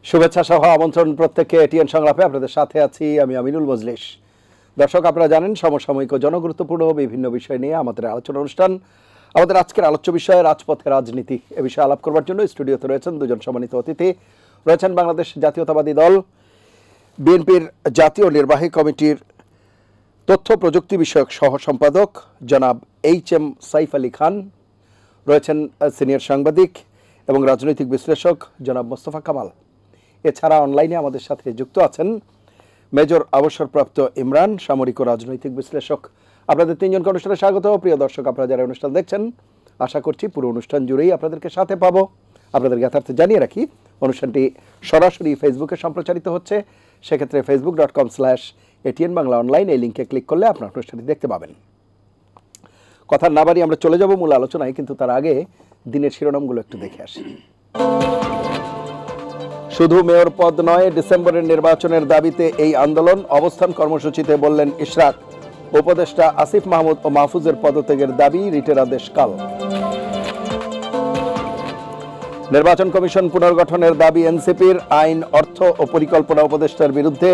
শুভেচ্ছা সহ আমন্ত্রণ প্রত্যেককে এটিএন সংলাপে আপনাদের সাথে আছি আমি আমিনুল মজলিস। দর্শক, আপনারা জানেন সমসাময়িক ও জনগুরুত্বপূর্ণ বিভিন্ন বিষয় নিয়ে আমাদের আলোচনা অনুষ্ঠান। আমাদের আজকের আলোচ্য বিষয় রাজপথে রাজনীতি। এ বিষয়ে আলাপ করবার জন্য স্টুডিওতে রয়েছেন দুজন সম্মানিত অতিথি। রয়েছেন বাংলাদেশ জাতীয়তাবাদী দল বিএনপির জাতীয় নির্বাহী কমিটির তথ্য প্রযুক্তি বিষয়ক সহ সম্পাদক জনাব এইচ.এম. সাইফ আলী খান, রয়েছেন সিনিয়র সাংবাদিক এবং রাজনৈতিক বিশ্লেষক জনাব মোস্তফা কামাল। এছাড়া অনলাইনে আমাদের সাথে যুক্ত আছেন মেজর অবসরপ্রাপ্ত ইমরান, সামরিক ও রাজনৈতিক বিশ্লেষক। আপনাদের তিনজনকে অনুষ্ঠানে স্বাগত। প্রিয় দর্শক, আপনারা যারা অনুষ্ঠান দেখছেন, আশা করছি পুরো অনুষ্ঠান জুড়েই আপনাদেরকে সাথে পাবো। আপনাদের যথার্থে জানিয়ে রাখি, অনুষ্ঠানটি সরাসরি ফেসবুকে সম্প্রচারিত হচ্ছে। সেক্ষেত্রে facebook.com/ATN বাংলা অনলাইন এই লিঙ্কে ক্লিক করলে আপনার অনুষ্ঠানটি দেখতে পাবেন। কথা না বাড়ি আমরা চলে যাব মূল আলোচনায়, কিন্তু তার আগে দিনের শিরোনামগুলো একটু দেখে আসি। শুধু মেয়র পদ নয়, ডিসেম্বরের নির্বাচনের দাবিতে এই আন্দোলন। অবস্থান কর্মসূচিতে বললেন ইশরাক। উপদেষ্টা আসিফ মাহমুদ ও মাহফুজের পদত্যাগের দাবি, রিটের আদেশ কাল। নির্বাচন কমিশন পুনর্গঠনের দাবি এনসিপির। আইন, অর্থ ও পরিকল্পনা উপদেষ্টার বিরুদ্ধে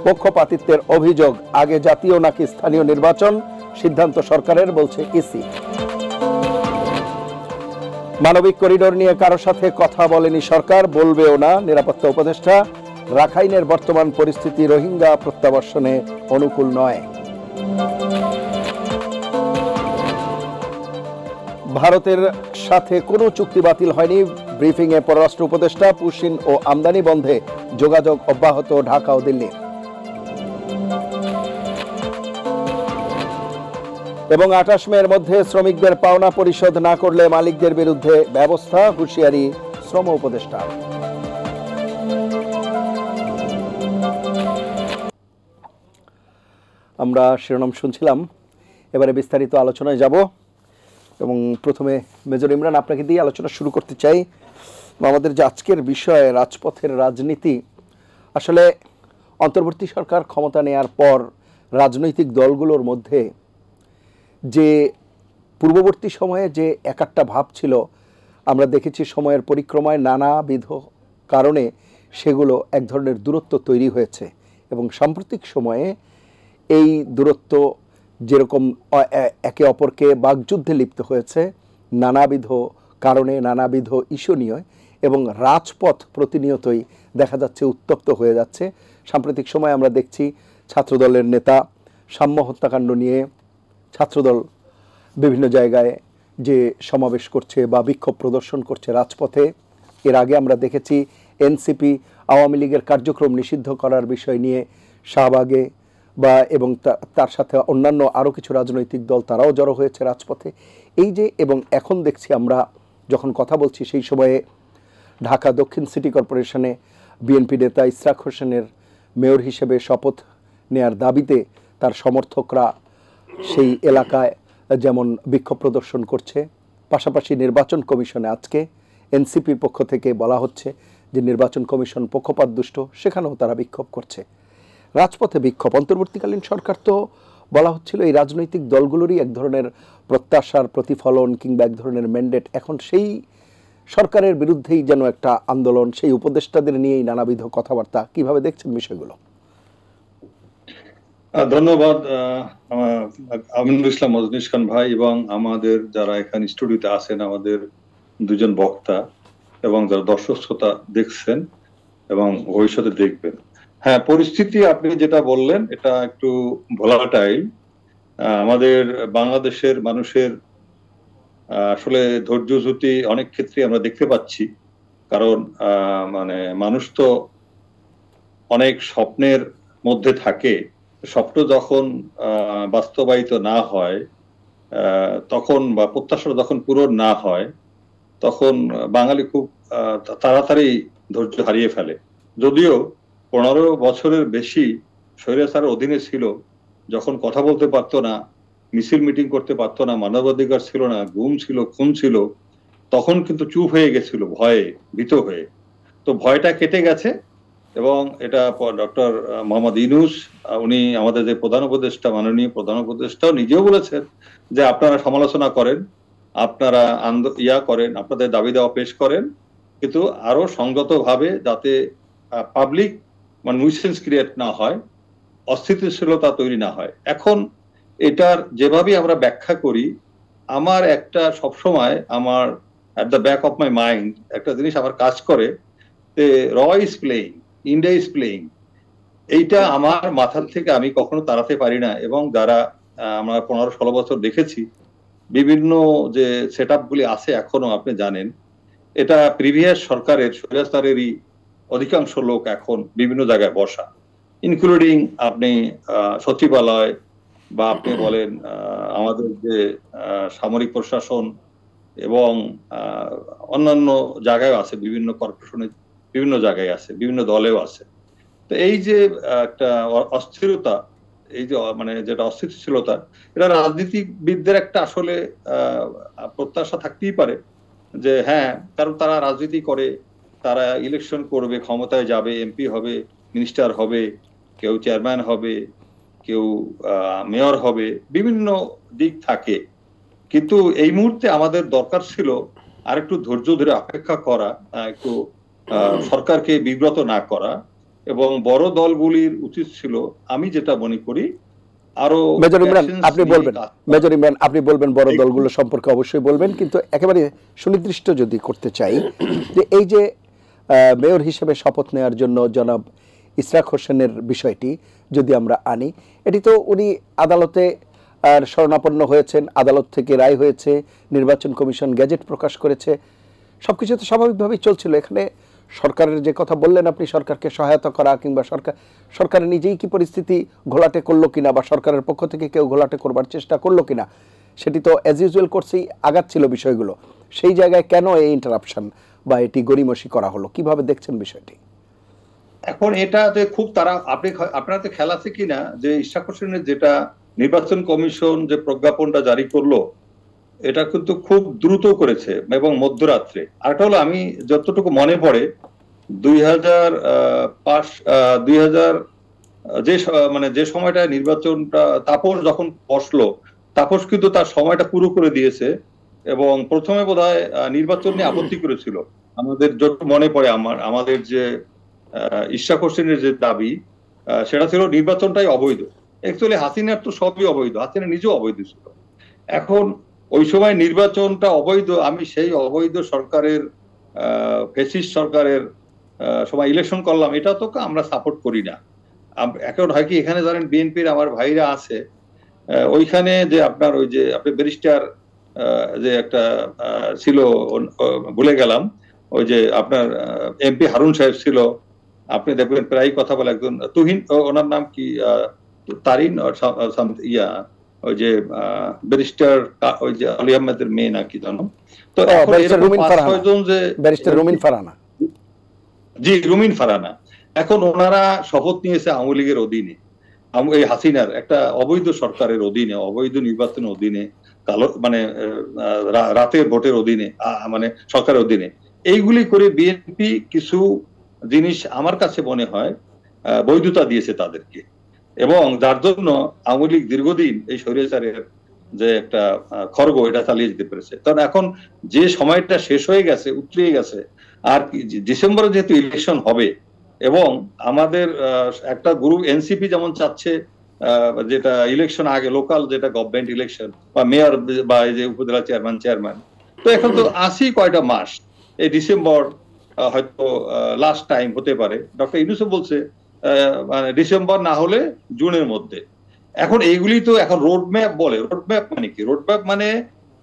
পক্ষপাতিত্বের অভিযোগ। আগে জাতীয় নাকি স্থানীয় নির্বাচন, সিদ্ধান্ত সরকারের, বলছে ইসি। মানবিক করিডোর নিয়ে কারো সাথে কথা বলেনি সরকার, বলবেও না, নিরাপত্তা উপদেষ্টা। রাখাইনের বর্তমান পরিস্থিতি রোহিঙ্গা প্রত্যাবর্ষণে অনুকূল নয়। ভারতের সাথে কোনো চুক্তি বাতিল হয়নি। ব্রিফিংয়ে পররাষ্ট্র উপদেষ্টা। পুশিন ও আমদানি বন্ধে যোগাযোগ অব্যাহত ঢাকা ও দিল্লি। এবং 28 মের মধ্যে শ্রমিকদের পাওনা পরিশোধ না করলে মালিকদের বিরুদ্ধে ব্যবস্থা, হুঁশিয়ারি শ্রম উপদেষ্টা। আমরা শিরোনাম শুনছিলাম, এবারে বিস্তারিত আলোচনায় যাব এবং প্রথমে মেজর ইমরান, আপনাকে দিয়ে আলোচনা শুরু করতে চাই। আমাদের যে আজকের বিষয় রাজপথের রাজনীতি, আসলে অন্তর্বর্তী সরকার ক্ষমতা নেয়ার পর রাজনৈতিক দলগুলোর মধ্যে যে পূর্ববর্তী সময়ে যে একটা ভাব ছিল, আমরা দেখেছি সময়ের পরিক্রমায় নানাবিধ কারণে সেগুলো এক ধরনের দূরত্ব তৈরি হয়েছে এবং সাম্প্রতিক সময়ে এই দূরত্ব যেরকম একে অপরকে বাকযুদ্ধে লিপ্ত হয়েছে নানাবিধ কারণে, নানাবিধ ইস্যু নিয়ে, এবং রাজপথ প্রতিনিয়তই দেখা যাচ্ছে উত্তপ্ত হয়ে যাচ্ছে। সাম্প্রতিক সময়ে আমরা দেখছি ছাত্রদলের নেতা সাম্য হত্যাকাণ্ড নিয়ে ছাত্রদল বিভিন্ন জায়গায় যে সমাবেশ করছে বা বিক্ষোভ প্রদর্শন করছে রাজপথে। এর আগে আমরা দেখেছি এনসিপি আওয়ামী লীগের কার্যক্রম নিষিদ্ধ করার বিষয় নিয়ে শাহবাগে বা এবং তার সাথে অন্যান্য আরও কিছু রাজনৈতিক দল তারাও জড়ো হয়েছে রাজপথে। এই যে, এবং এখন দেখছি আমরা যখন কথা বলছি সেই সময়ে ঢাকা দক্ষিণ সিটি কর্পোরেশনে বিএনপি নেতা ইশরাক হোসেনের মেয়র হিসেবে শপথ নেয়ার দাবিতে তার সমর্থকরা সেই এলাকায় যেমন বিক্ষোভ প্রদর্শন করছে, পাশাপাশি নির্বাচন কমিশনে আজকে এনসিপির পক্ষ থেকে বলা হচ্ছে যে নির্বাচন কমিশন পক্ষপাতদুষ্ট, সেখানেও তারা বিক্ষোভ করছে। রাজপথে বিক্ষোভ। অন্তর্বর্তীকালীন সরকার তো বলা হচ্ছিল এই রাজনৈতিক দলগুলোরই এক ধরনের প্রত্যাশার প্রতিফলন কিংবা এক ধরনের ম্যান্ডেট। এখন সেই সরকারের বিরুদ্ধেই যেন একটা আন্দোলন, সেই উপদেষ্টাদের নিয়েই নানাবিধ কথাবার্তা। কিভাবে দেখছেন বিষয়গুলো? ধন্যবাদ আমিনুল ইসলাম মজলিস খান ভাই এবং আমাদের যারা এখানে স্টুডিওতে আছেন, আমাদের দুজন বক্তা এবং যারা দর্শক শ্রোতা দেখছেন এবং ভবিষ্যতে দেখবেন। হ্যাঁ, পরিস্থিতি আপনি যেটা বললেন এটা একটু ভোলাটাইল। আমাদের বাংলাদেশের মানুষের আসলে ধৈর্যচ্যুতি অনেক ক্ষেত্রে আমরা দেখতে পাচ্ছি। কারণ মানে মানুষ তো অনেক স্বপ্নের মধ্যে থাকে, স্বপ্ন যখন বাস্তবায়িত না হয় তখন, বা প্রত্যাশা যখন পূরণ না হয়, তখন বাঙালি খুব তাড়াতাড়ি ধৈর্য হারিয়ে ফেলে। যদিও 15 বছরের বেশি স্বৈরাচারের অধীনে ছিল, যখন কথা বলতে পারতো না, মিছিল মিটিং করতে পারতো না, মানবাধিকার ছিল না, গুম ছিল, খুন ছিল, তখন কিন্তু চুপ হয়ে গেছিল ভয়ে, ভীত হয়ে। তো ভয়টা কেটে গেছে এবং এটা ডক্টর মোহাম্মদ ইউনূস, উনি আমাদের যে প্রধান উপদেষ্টা, মাননীয় প্রধান উপদেষ্টাও নিজেও বলেছেন যে আপনারা সমালোচনা করেন, আপনারা করেন, আপনাদের দাবি দেওয়া পেশ করেন, কিন্তু আরো সংগতভাবে যাতে পাবলিক মানে নিউসেন্স ক্রিয়েট না হয়, অস্থিতিশীলতা তৈরি না হয়। এখন এটার যেভাবে আমরা ব্যাখ্যা করি, আমার একটা সবসময় আমার at the back of my mind একটা জিনিস আমার কাজ করে, যে র is playing, India is playing, এইটা আমার মাথার থেকে আমি কখনো তাড়াতে পারি না। এবং যারা আমরা 15-16 বছর দেখেছি, বিভিন্ন যে সেট গুলি আছে এখনো, আপনি জানেন এটা প্রিভিয়াস সরকারের স্বৈরাচারেরই অধিকাংশ লোক এখন বিভিন্ন জায়গায় বসা, ইনক্লুডিং আপনি সচিবালয় বা আপনি বলেন আমাদের যে সামরিক প্রশাসন এবং অন্যান্য জায়গায় আছে, বিভিন্ন কর্পোরেশনের বিভিন্ন জায়গায় আছে, বিভিন্ন দলেও আছে। তো এই যে একটা অস্থিরতা, এই যে মানে যেটা অস্থিতিশীলতা, এটা রাজনীতিবিদদের একটা আসলে প্রত্যাশা থাকতেই পারে যে হ্যাঁ, কারণ তারা রাজনীতি করে, তারা ইলেকশন করবে, ক্ষমতায় যাবে, এমপি হবে, মিনিস্টার হবে, কেউ চেয়ারম্যান হবে, কেউ মেয়র হবে, বিভিন্ন দিক থাকে। কিন্তু এই মুহূর্তে আমাদের দরকার ছিল আরেকটু ধৈর্য ধরে অপেক্ষা করা, একটু সরকারকে বিব্রত না করা, এবং বড় দলগুলির উচিত ছিল, আমি যেটা মনে করি, আরো মেজর ইমরান আপনি বলবেন বড় দলগুলো সম্পর্কে অবশ্যই বলবেন, কিন্তু একেবারে সুনির্দিষ্ট যদি করতে চাই, যে এই যে মেয়র হিসেবে শপথ নেওয়ার জন্য জনাব ইশরাক হোসেনের বিষয়টি যদি আমরা আনি, এটি তো উনি আদালতে আর শরণাপন্ন হয়েছেন, আদালত থেকে রায় হয়েছে, নির্বাচন কমিশন গ্যাজেট প্রকাশ করেছে, সবকিছু তো স্বাভাবিকভাবেই চলছিল। এখানে সরকারের যে কথা বললেন আপনি, সরকারকে সহায়তা করা কিংবা সরকার নিজেই কি পরিস্থিতি ঘোলাটে করলো কিনা, বা সরকারের পক্ষ থেকে কেউ ঘোলাটে করবার চেষ্টা করলো কিনা, সেটি তো অ্যাজ ইউজুয়াল কোর্সেই আগাচ্ছিল বিষয়গুলো। সেই জায়গায় কেন এই ইন্টারাপশন বা এটি গড়িমসি করা হলো, কিভাবে দেখছেন বিষয়টি? এখন এটাতে খুব তারা আপনার তো খেয়াল আছে কিনা যে ইশরাক হোসেনের যেটা নির্বাচন কমিশন যে প্রজ্ঞাপনটা জারি করলো, এটা কিন্তু খুব দ্রুত করেছে এবং মধ্যরাত্রে। আরেকটা হলো, আমি যতটুকু মনে পড়ে 2000 যে সময়টা নির্বাচনটা তাপস যখন বসলো, তাপস কিন্তু তার সময়টা পুরো করে দিয়েছে, এবং প্রথমে বোধহয় নির্বাচন নিয়ে আপত্তি করেছিল। আমাদের যত মনে পড়ে, আমাদের যে ইশরাক হোসেনের যে দাবি, সেটা ছিল নির্বাচনটাই অবৈধ। অ্যাকচুয়ালি হাসিনার তো সবই অবৈধ, হাসিনা নিজেও অবৈধ ছিল। এখন ওই সময় নির্বাচনটা অবৈধ, আমি সেই অবৈধ সরকারের ফ্যাসিস্ট সরকারের সময় ইলেকশন করলাম, এটা তো আমরা সাপোর্ট করি না। এখন হয় কি, এখানে ধরেন বিএনপির আমার ভাইরা আছে, ওইখানে যে আপনার ওই যে আপনি ব্যারিস্টার যে একটা ছিল, ভুলে গেলাম, ওই যে আপনার এমপি হারুন সাহেব ছিল, আপনি দেখবেন প্রায় কথা বলে, একজন তুহিন, ওনার নাম কি, তারিন ওই যে ব্যারিস্টার, ওই যে আলী আহমেদের মেয়ে নাকি জানো, তো জি রুমিন ফারানা, এখন ওনারা শপথ নিয়েছে আওয়ামী লীগের অধীনে, এই হাসিনার একটা অবৈধ সরকারের অধীনে, অবৈধ নির্বাচনের অধীনে, কালো মানে রাতের ভোটের অধীনে, মানে সরকারের অধীনে। এইগুলি করে বিএনপি কিছু জিনিস আমার কাছে মনে হয় বৈধতা দিয়েছে তাদেরকে, এবং যার জন্য আওয়ামী লীগ দীর্ঘদিন এই স্বৈরাচারের যে একটা খড়গ, এটা চালিয়ে যেতে পেরেছে। কারণ এখন যে সময়টা শেষ হয়ে গেছে, উতরিয়ে গেছে, আর ডিসেম্বরে যেহেতু ইলেকশন হবে, এবং আমাদের একটা গ্রুপ এনসিপি যেমন চাচ্ছে যেটা ইলেকশন আগে লোকাল যেটা গভর্নমেন্ট ইলেকশন বা মেয়র বা এই যে উপজেলা চেয়ারম্যান, তো এখন তো আসি কয়টা মাস, এই ডিসেম্বর হয়তো লাস্ট টাইম হতে পারে। ডক্টর ইউনূস বলছে মানে ডিসেম্বর না হলে জুনের মধ্যে। এখন এইগুলি তো এখন রোড ম্যাপ বলে, রোড ম্যাপ মানে কি? রোড ম্যাপ মানে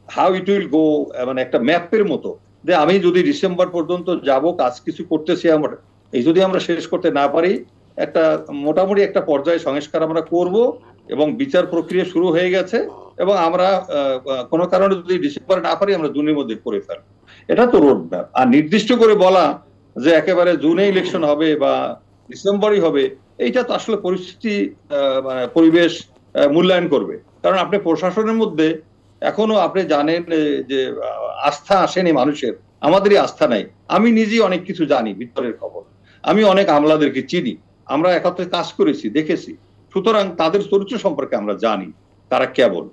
হাউ ইট উইল গো, মানে একটা ম্যাপের মতো, যে আমি যদি ডিসেম্বর পর্যন্ত যাব, কাজ কিছু করতেছি আমরা, এই যদি আমরা শেষ করতে না পারি, একটা মোটামুটি একটা পর্যায়ে সংস্কার আমরা করব, এবং বিচার প্রক্রিয়া শুরু হয়ে গেছে, এবং আমরা কোনো কারণে যদি ডিসেম্বরে না পারি, আমরা জুনের মধ্যে করে ফেলবো। এটা তো রোড ম্যাপ। আর নির্দিষ্ট করে বলা যে একেবারে জুনে ইলেকশন হবে বা ডিসেম্বরই হবে, এইটা তো আসলে পরিস্থিতি পরিবেশ মূল্যায়ন করবে। কারণ আপনি প্রশাসনের মধ্যে এখনো আপনি জানেন যে আস্থা আসেনি মানুষের, আমাদেরই আস্থা নাই। আমি নিজেই অনেক কিছু জানি, ভিতরের খবর, আমি অনেক আমলাদেরকে চিনি, আমরা একত্রে কাজ করেছি, দেখেছি, সুতরাং তাদের চরিত্র সম্পর্কে আমরা জানি, তারা কেবল,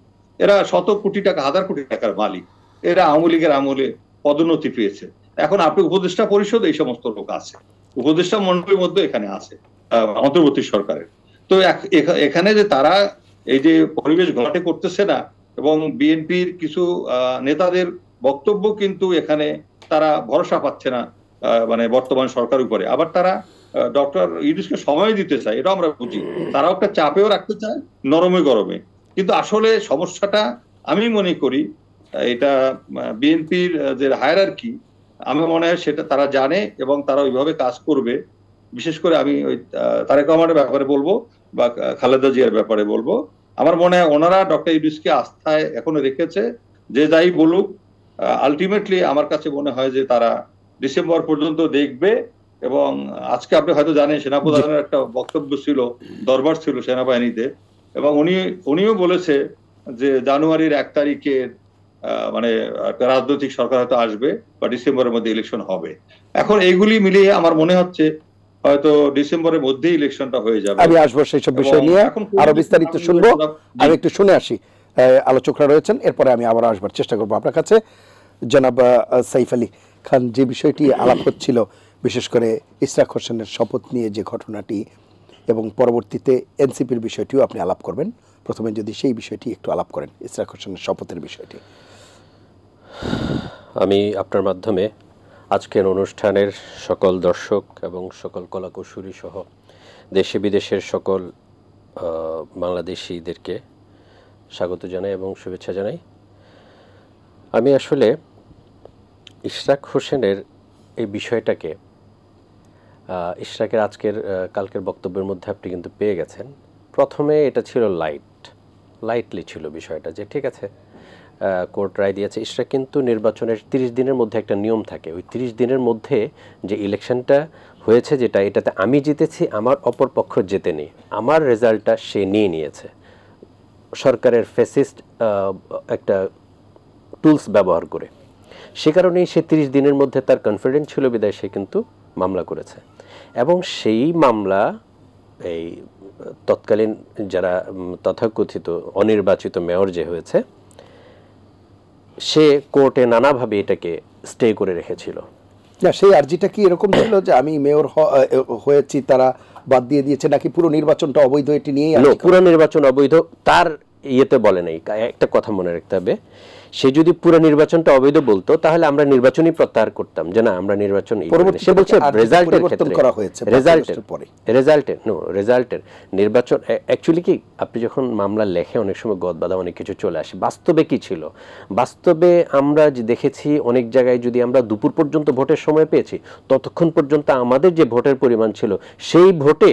এরা শত কোটি টাকা, হাজার কোটি টাকার মালিক, এরা আওয়ামী লীগের আমলে পদোন্নতি পেয়েছে, এখন আপনি উপদেষ্টা পরিষদ এই সমস্ত লোক আছে, উপদেষ্টা মন্ডলীর মধ্যে এখানে আছে অন্তর্বর্তী সরকারের। তো এখানে যে তারা এই যে পরিবেশ ঘটে করতেছে না, এবং বিএনপির কিছু নেতাদের বক্তব্য কিন্তু এখানে তারা ভরসা পাচ্ছে না মানে বর্তমান সরকার উপরে। আবার তারা ডক্টর ইউনূসকে সময় দিতে চায়, এটা আমরা বুঝি। তারাও একটা চাপেও রাখতে চায়, নরমে গরমে। কিন্তু আসলে সমস্যাটা আমি মনে করি এটা বিএনপির যে হায়ারার্কি, আমার মনে হয় সেটা তারা জানে এবং তারা ওইভাবে কাজ করবে। বিশেষ করে আমি ওই তারেক রহমানের ব্যাপারে বলবো বা খালেদা জিয়ার ব্যাপারে বলবো, আমার মনে হয় ওনারা ডক্টর ইউনূসকে আস্থায় এখনো রেখেছে। যে যাই বলুক, আলটিমেটলি আমার কাছে মনে হয় যে তারা ডিসেম্বর পর্যন্ত দেখবে। এবং আজকে আপনি হয়তো জানেন সেনাপ্রধানের একটা বক্তব্য ছিল, দরবার ছিল সেনাবাহিনীতে, এবং উনিও বলেছে যে জানুয়ারির 1 তারিখের মানে একটা রাজনৈতিক সরকার হয়তো আসবে বা ডিসেম্বরের মধ্যে ইলেকশন হবে। এখন এইগুলি মিলিয়ে আমার মনে হচ্ছে হয়তো ডিসেম্বরের মধ্যেই ইলেকশনটা হয়ে যাবে। আমি আসবো সেইসব বিষয় নিয়ে, আরো বিস্তারিত শুনবো। আমি একটু শুনে আসি, আলোচকরা রয়েছেন, এরপরে আমি আবার আসবার চেষ্টা করবো আপনার কাছে। জনাব সাইফ আলী খান, যে বিষয়টি আলাপ হচ্ছিল, বিশেষ করে ইশরাক হোসেনের শপথ নিয়ে যে ঘটনাটি, এবং পরবর্তীতে এনসিপির বিষয়টিও আপনি আলাপ করবেন। প্রথমে যদি সেই বিষয়টি একটু আলাপ করেন, ইশরাক হোসেনের শপথের বিষয়টি। আমি আপনার মাধ্যমে আজকের অনুষ্ঠানের সকল দর্শক এবং সকল কলাকুশলী সহ দেশে বিদেশের সকল বাংলাদেশিদেরকে স্বাগত জানাই এবং শুভেচ্ছা জানাই। আমি আসলে ইশরাক হোসেনের এই বিষয়টাকে, ইশরাকের কালকের বক্তব্যের মধ্যে আপনি কিন্তু পেয়ে গেছেন। প্রথমে এটা ছিল লাইটলি ছিল বিষয়টা, যে ঠিক আছে কোর্ট রায় দিয়েছে। ইশরাক কিন্তু নির্বাচনের 30 দিনের মধ্যে একটা নিয়ম থাকে, ওই 30 দিনের মধ্যে যে ইলেকশনটা হয়েছে, যেটা এটাতে আমি জিতেছি, আমার অপর পক্ষ জেতেনি, আমার রেজাল্টটা সে নিয়ে নিয়েছে। সরকারের ফ্যাসিস্ট একটা টুলস ব্যবহার করে, সে কারণেই সে 30 দিনের মধ্যে তার কনফিডেন্স ছিল বিদায় সে কিন্তু মামলা করেছে। এবং সেই মামলা এই তৎকালীন যারা তথাকথিত অনির্বাচিত মেয়র যে হয়েছে, সে কোর্টে নানাভাবে এটাকে স্টে করে রেখেছিল। না, সেই আর্জিটা কি এরকম ছিল যে আমি মেয়র হয়েছি, তারা বাদ দিয়ে দিয়েছে, নাকি পুরো নির্বাচনটা অবৈধ? এটি নিয়েই পুরো নির্বাচন অবৈধ তার ইয়েতে বলে নাই। একটা কথা মনে রাখতে হবে, সে যদি পুরো নির্বাচনটা অবৈধ বলতো তাহলে আমরা নির্বাচনই প্রত্যাহার করতাম, যে না আমরা নির্বাচন। সে বলছে রেজাল্টের ক্ষেত্রে, রেজাল্টের নির্বাচন অ্যাকচুয়ালি কি, আপনি যখন মামলা লেখে অনেক সময় গদবাধা অনেক কিছু চলে আসে। বাস্তবে কি ছিল? বাস্তবে আমরা যে দেখেছি অনেক জায়গায়, যদি আমরা দুপুর পর্যন্ত ভোটের সময় পেয়েছি, ততক্ষণ পর্যন্ত আমাদের যে ভোটের পরিমাণ ছিল সেই ভোটে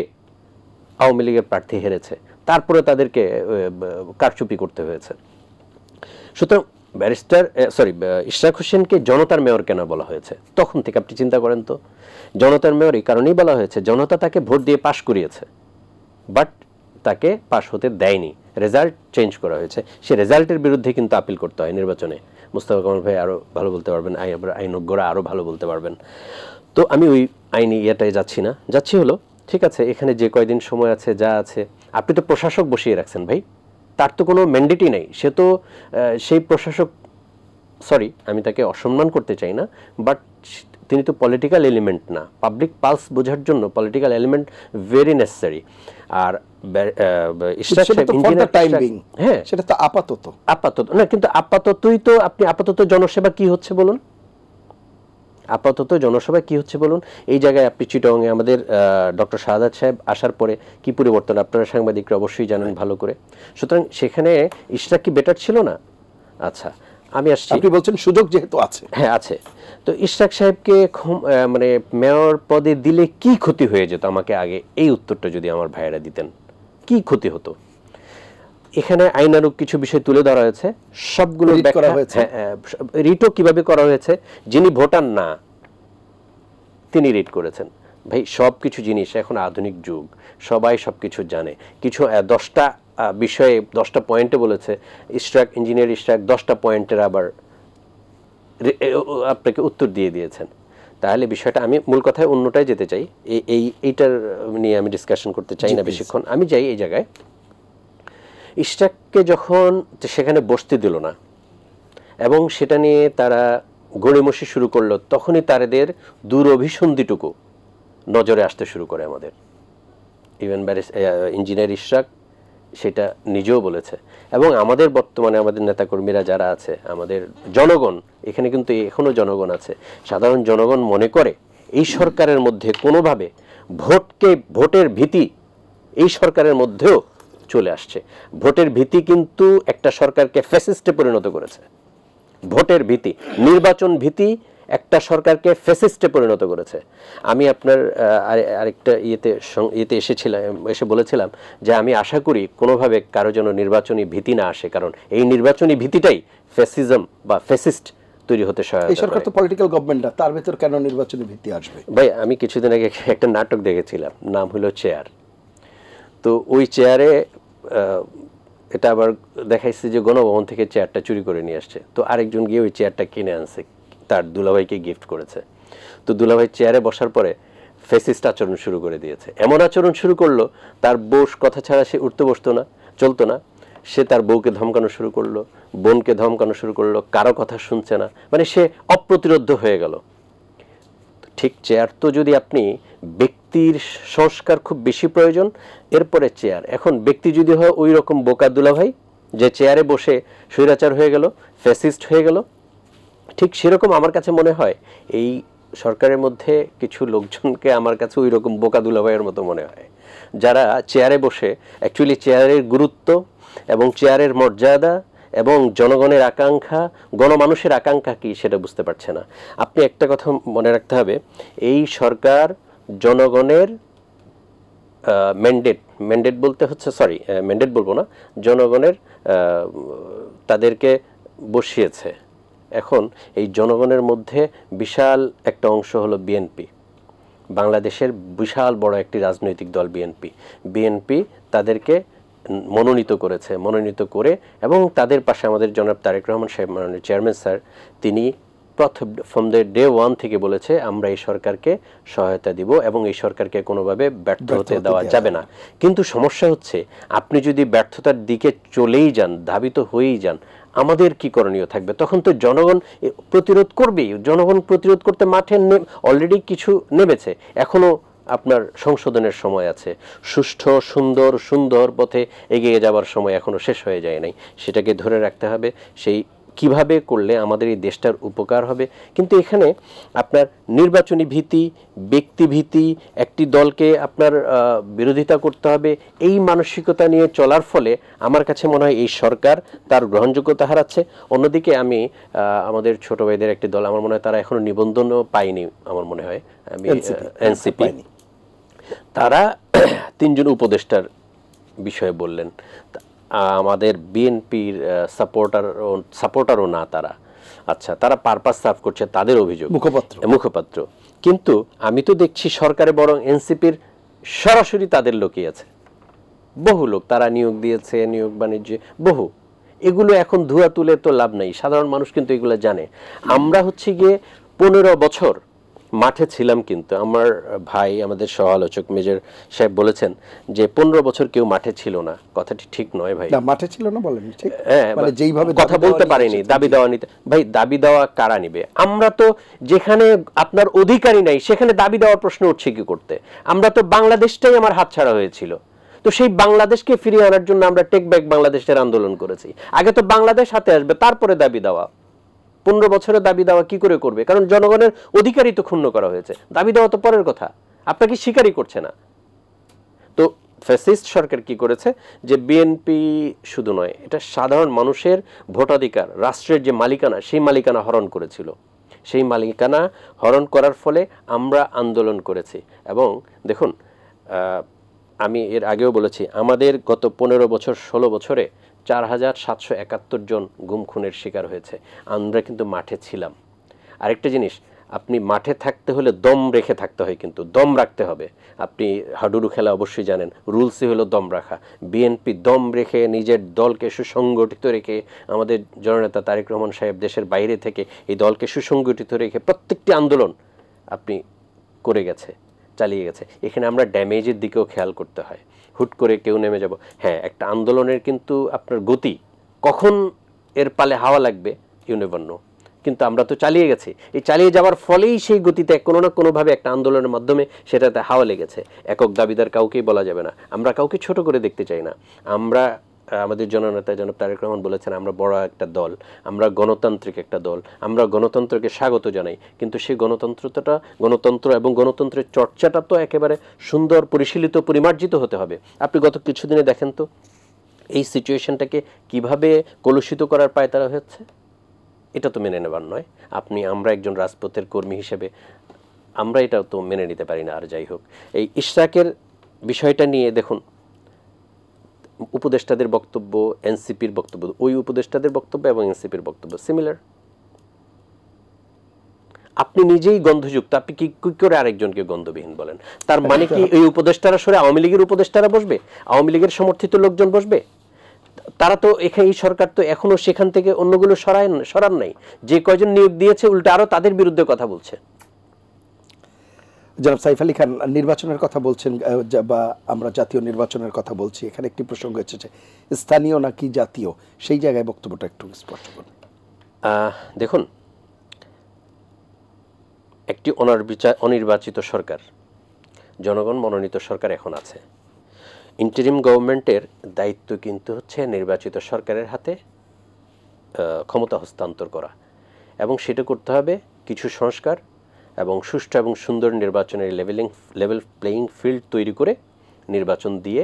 আওয়ামী লীগের প্রার্থী হেরেছে, তারপরে তাদেরকে কারচুপি করতে হয়েছে। সুতরাং ইশরাক হোসেনকে জনতার মেয়র কেন বলা হয়েছে তখন থেকে আপনি চিন্তা করেন তো। জনতার মেয়র এই কারণেই বলা হয়েছে, জনতা তাকে ভোট দিয়ে পাশ করিয়েছে, বাট তাকে পাশ হতে দেয়নি, রেজাল্ট চেঞ্জ করা হয়েছে। সে রেজাল্টের বিরুদ্ধে কিন্তু আপিল করতে হয় নির্বাচনে। মুস্তাফা কামাল ভাই আরও ভালো বলতে পারবেন, আইনজ্ঞরা আরও ভালো বলতে পারবেন। তো আমি ওই আইনি ইয়েটাই যাচ্ছি হলো, ঠিক আছে, এখানে যে কয়দিন সময় আছে যা আছে, আপনি তো প্রশাসক বসিয়ে রাখছেন ভাই, তার তো কোনো ম্যান্ডেটই নেই। সে তো সেই প্রশাসক, সরি আমি তাকে অসম্মান করতে চাই না, বাট তিনি তো পলিটিক্যাল এলিমেন্ট না। পাবলিক পালস বোঝার জন্য পলিটিক্যাল এলিমেন্ট ভেরি নেসেসারি। আর হ্যাঁ, সেটা তো আপাতত না, কিন্তু আপাততই তো আপনি আপাতত জনসেবা কি হচ্ছে বলুন, এই জায়গায় আপনি চিটংয়ে আমাদের ডক্টর শাহাদাত সাহেব আসার পরে কি পরিবর্তন আপনারা সাংবাদিকরা অবশ্যই জানেন ভালো করে। সুতরাং সেখানে ইশরাক কি বেটার ছিল না? আচ্ছা, আমি আসছি, আপনি বলছেন সুযোগ যেহেতু আছে। হ্যাঁ আছে। তো ইশরাক সাহেবকে মানে মেয়র পদে দিলে কি ক্ষতি হয়ে যেত, আমাকে আগে এই উত্তরটা যদি আমার ভাইয়েরা দিতেন, কি ক্ষতি হতো? এখানে আইনানুগ কিছু বিষয় তুলে ধরা হয়েছে, সবগুলো রিটও কিভাবে করা হয়েছে। যিনি ভোটার না তিনি রিট করেছেন। ভাই সব কিছু জিনিস এখন আধুনিক যুগ, সবাই সব কিছু জানে। কিছু 10টা বিষয়ে 10টা পয়েন্টে বলেছে ইঞ্জিনিয়ার ইশরাক 10টা পয়েন্টের আবার আপনাকে উত্তর দিয়ে দিয়েছেন। তাহলে বিষয়টা, আমি মূল কথায় অন্যটায় যেতে চাই, এইটার নিয়ে আমি ডিসকাশন করতে চাই না বেশিক্ষণ। আমি যাই এই জায়গায়, ইশরাককে যখন সেখানে বসতে দিল না এবং সেটা নিয়ে তারা গড়িমসি শুরু করলো, তখনই তাদের দুরভিসন্ধিটুকু নজরে আসতে শুরু করে আমাদের। ইভেন ইঞ্জিনিয়ার ইশরাক সেটা নিজেও বলেছে, এবং আমাদের বর্তমানে আমাদের নেতাকর্মীরা যারা আছে, আমাদের জনগণ, এখানে কিন্তু এখনো জনগণ আছে, সাধারণ জনগণ মনে করে এই সরকারের মধ্যে কোনোভাবে ভোটের ভীতি এই সরকারের মধ্যেও চলে আসছে। ভোটের ভীতি কিন্তু একটা সরকারকে ফ্যাসিস্টে পরিণত করেছে। ভোটের ভীতি, নির্বাচন ভীতি একটা সরকারকে ফ্যাসিস্টে পরিণত করেছে। আমি আপনার আরেকটা ইয়েতে এসে বলেছিলাম যে আমি আশা করি কোনোভাবে কারো যেন নির্বাচনী ভীতি না আসে, কারণ এই নির্বাচনী ভীতিটাই ফ্যাসিজম বা ফ্যাসিস্ট তৈরি হতে সহায়তা করে। এই সরকার তো পলিটিক্যাল গভর্নমেন্ট না, তার ভেতর কেন নির্বাচনী ভীতি আসবে? ভাই আমি কিছুদিন আগে একটা নাটক দেখেছিলাম, নাম হলো চেয়ার। তো ওই চেয়ারে এটা আবার দেখাইছে যে গণভবন থেকে চেয়ারটা চুরি করে নিয়ে আসছে। তো আরেকজন গিয়ে ওই চেয়ারটা কিনে আনছে, তার দুলাভাইকে গিফট করেছে। তো দুলাভাই চেয়ারে বসার পরে ফেসিস্ট আচরণ শুরু করে দিয়েছে। এমন আচরণ শুরু করলো, তার বউ কথা ছাড়া সে উঠতে বসতো না, চলতো না। সে তার বউকে ধমকানো শুরু করলো, বোনকে ধমকানো শুরু করলো, কারো কথা শুনছে না, মানে সে অপ্রতিরোধ্য হয়ে গেল। ঠিক চেয়ার তো যদি আপনি ব্যক্তির সংস্কার খুব বেশি প্রয়োজন, এরপরে চেয়ার। এখন ব্যক্তি যদি হয় ওই রকম বোকা দুলাভাই যে চেয়ারে বসে স্বৈরাচার হয়ে গেল, ফ্যাসিস্ট হয়ে গেল, ঠিক সেরকম আমার কাছে মনে হয় এই সরকারের মধ্যে কিছু লোকজনকে আমার কাছে ওই রকম বোকা দুলাভাইয়ের মতো মনে হয়, যারা চেয়ারে বসে অ্যাকচুয়ালি চেয়ারের গুরুত্ব এবং চেয়ারের মর্যাদা এবং জনগণের আকাঙ্ক্ষা, গণমানুষের আকাঙ্ক্ষা কি সেটা বুঝতে পারছে না। আপনি একটা কথা মনে রাখতে হবে, এই সরকার জনগণের ম্যান্ডেট বলতে হচ্ছে, ম্যান্ডেট বলবো না, জনগণের তাদেরকে বসিয়েছে। এখন এই জনগণের মধ্যে বিশাল একটা অংশ হলো বিএনপি, বাংলাদেশের বিশাল বড় একটি রাজনৈতিক দল বিএনপি তাদেরকে মনোনীত করেছে, মনোনীত করে, এবং তাদের পাশে আমাদের জনাব তারেক রহমান সাহেব মাননীয় চেয়ারম্যান স্যার, তিনি ফ্রম দ্য ডে ওয়ান থেকে বলেছে আমরা এই সরকারকে সহায়তা দিব এবং এই সরকারকে কোনোভাবে ব্যর্থ হতে দেওয়া যাবে না। কিন্তু সমস্যা হচ্ছে আপনি যদি ব্যর্থতার দিকে চলেই যান, ধাবিত হয়েই যান, আমাদের কি করণীয় থাকবে? তখন তো জনগণ প্রতিরোধ করবেই। জনগণ প্রতিরোধ করতে মাঠে অলরেডি কিছু নেমেছে, এখনো আপনার সংশোধনের সময় আছে। সুষ্ঠু সুন্দর পথে এগিয়ে যাওয়ার সময় এখনো শেষ হয়ে যায় নাই, সেটাকে ধরে রাখতে হবে। সেই কিভাবে করলে আমাদের এই দেশটার উপকার হবে। কিন্তু এখানে আপনার নির্বাচনী ভীতি, ব্যক্তি ভীতি, একটি দলকে আপনার বিরোধিতা করতে হবে, এই মানসিকতা নিয়ে চলার ফলে আমার কাছে মনে হয় এই সরকার তার গ্রহণযোগ্যতা হারাচ্ছে। অন্যদিকে আমি আমাদের ছোট ভাইদের একটি দল, আমার মনে হয় তারা এখনো নিবন্ধনও পায়নি, আমার মনে হয় এনসিপি, তারা 3 জন উপদেষ্টার বিষয়ে বললেন। আমাদের বিএনপির সাপোর্টারও না তারা। আচ্ছা, তারা পারপাস সার্ভ করছে, তাদের অভিযোগ মুখপাত্র। কিন্তু আমি তো দেখছি সরকারে বরং এনসিপির সরাসরি তাদের লোকই আছে, বহু লোক তারা নিয়োগ দিয়েছে, নিয়োগ বাণিজ্যে বহু। এগুলো এখন ধোঁয়া তুলে তো লাভ নাই, সাধারণ মানুষ কিন্তু এগুলো জানে। আমরা হচ্ছে গিয়ে 15 বছর মাঠে ছিলাম, কিন্তু আমার ভাই আমাদের সহ-আলোচক মেজর সাহেব বলেছেন যে 15 বছর কেউ মাঠে ছিল না। কথাটি ঠিক নয় ভাই, মাঠে ছিল না বলেন, ঠিক মানে যেইভাবে কথা বলতে পারেনি, দাবি দেওয়া নিতে। ভাই দাবি দেওয়া কারা নিবে? আমরা তো যেখানে আপনার অধিকারই নাই সেখানে দাবি দেওয়ার প্রশ্ন উঠছে কি করতে? আমরা তো বাংলাদেশটাই আমার হাতছাড়া হয়েছিল, তো সেই বাংলাদেশকে ফিরিয়ে আনার জন্য আমরা টেক ব্যাক বাংলাদেশের আন্দোলন করেছি। আগে তো বাংলাদেশ হাতে আসবে, তারপরে দাবি দেওয়া। 15 বছরের দাবি দেওয়া কি করে করবে? কারণ জনগণের অধিকারই তো ক্ষুণ্ণ করা হয়েছে, দাবি দেওয়া তো পরের কথা, আপনাকে স্বীকারই করছে না। তো ফ্যাসিস্ট সরকার কি করেছে যে বিএনপি শুধু নয়, এটা সাধারণ মানুষের ভোটাধিকার, রাষ্ট্রের যে মালিকানা, সেই মালিকানা হরণ করেছিল। সেই মালিকানা হরণ করার ফলে আমরা আন্দোলন করেছি। এবং দেখুন, আমি এর আগেও বলেছি, আমাদের গত 15 বছর 16 বছরে 4771 জন গুম খুনের শিকার হয়েছে। আমরা কিন্তু মাঠে ছিলাম। আরেকটা জিনিস, আপনি মাঠে থাকতে হলে দম রেখে থাকতে হয়, কিন্তু দম রাখতে হবে। আপনি হাডুডু খেলা অবশ্যই জানেন, রুলসই হলো দম রাখা। বিএনপি দম রেখে নিজের দলকে সুসংগঠিত রেখে, আমাদের জননেতা তারেক রহমান সাহেব দেশের বাইরে থেকে এই দলকে সুসংগঠিত রেখে প্রত্যেকটি আন্দোলন আপনি করে গেছে, চালিয়ে গেছে। এখানে আমরা ড্যামেজের দিকেও খেয়াল করতে হয়। হুট করে কেউ নেমে যাব, হ্যাঁ, একটা আন্দোলনের কিন্তু আপনার গতি, কখন এর পালে হাওয়া লাগবে ইউ নেভার নো। কিন্তু আমরা তো চালিয়ে গেছি। এই চালিয়ে যাওয়ার ফলেই সেই গতিতে কোনো না কোনোভাবে একটা আন্দোলনের মাধ্যমে সেটাতে হাওয়া লেগেছে। একক দাবিদার কাউকেই বলা যাবে না, আমরা কাউকে ছোট করে দেখতে চাই না। আমরা আমাদের জননেতা জনাব তারেক রহমান বলেছেন আমরা বড় একটা দল, আমরা গণতান্ত্রিক একটা দল, আমরা গণতন্ত্রকে স্বাগত জানাই, কিন্তু সেই গণতন্ত্র এবং গণতন্ত্রের চর্চাটা তো একেবারে সুন্দর, পরিশীলিত, পরিমার্জিত হতে হবে। আপনি গত কিছুদিনে দেখেন তো এই সিচুয়েশনটাকে কিভাবে কলুষিত করার পায়তারা হচ্ছে, এটা তো মেনে নেবার নয়। আমরা একজন রাজপথের কর্মী হিসেবে আমরা এটা তো মেনে নিতে পারি না। আর যাই হোক, এই ইশরাকের বিষয়টা নিয়ে দেখুন, উপদেষ্টাদের বক্তব্য, এনসিপির বক্তব্য, ওই উপদেষ্টাদের বক্তব্য এবং এনসিপির বক্তব্য সিমিলার। আপনি নিজেই গন্ধযুক্ত, আপনি কি করে আরেকজনকে গন্ধবিহীন বলেন? তার মানে কি এই উপদেষ্টারা সরে আওয়ামী লীগের উপদেষ্টারা বসবে, আওয়ামী লীগের সমর্থিত লোকজন বসবে? তারা তো এখানে, এই সরকার তো এখনো সেখান থেকে অন্যগুলো সরান নাই। যে কয়জন নিয়োগ দিয়েছে উল্টা আরো তাদের বিরুদ্ধে কথা বলছে। জনাব সাইফ আলী খান, নির্বাচনের কথা বলছেন বা আমরা জাতীয় নির্বাচনের কথা বলছি, এখানে একটি প্রসঙ্গ এসেছে স্থানীয় নাকি জাতীয়, সেই জায়গায় বক্তব্যটা একটু স্পষ্ট করুন। দেখুন, একটি অনির্বাচিত সরকার, জনগণ মনোনীত সরকার এখন আছে। ইন্টারিম গভর্নমেন্টের দায়িত্ব কিন্তু হচ্ছে নির্বাচিত সরকারের হাতে ক্ষমতা হস্তান্তর করা, এবং সেটা করতে হবে কিছু সংস্কার এবং সুষ্ঠু এবং সুন্দর নির্বাচনের লেভেল প্লেয়িং ফিল্ড তৈরি করে নির্বাচন দিয়ে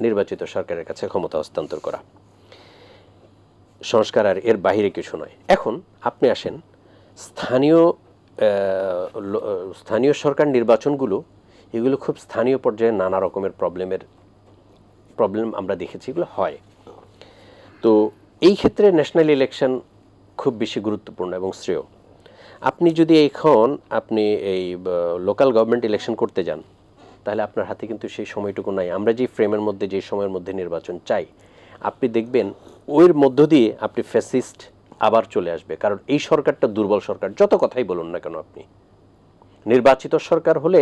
নির্বাচিত সরকারের কাছে ক্ষমতা হস্তান্তর করা। সংস্কার আর এর বাইরে কিছু নয়। এখন আপনি আসেন স্থানীয় সরকার নির্বাচনগুলো, এগুলো খুব স্থানীয় পর্যায়ে নানা রকমের প্রবলেম আমরা দেখেছি, এগুলো হয়। তো এই ক্ষেত্রে ন্যাশনাল ইলেকশন খুব বেশি গুরুত্বপূর্ণ এবং শ্রেয়। আপনি যদি আপনি এই লোকাল গভর্নমেন্ট ইলেকশন করতে যান, তাহলে আপনার হাতে কিন্তু সেই সময়টুকু নাই। আমরা যে ফ্রেমের মধ্যে, যে সময়ের মধ্যে নির্বাচন চাই, আপনি দেখবেন ওর মধ্য দিয়ে আপনি ফ্যাসিস্ট আবার চলে আসবে। কারণ এই সরকারটা দুর্বল সরকার, যত কথাই বলুন না কেন আপনি। নির্বাচিত সরকার হলে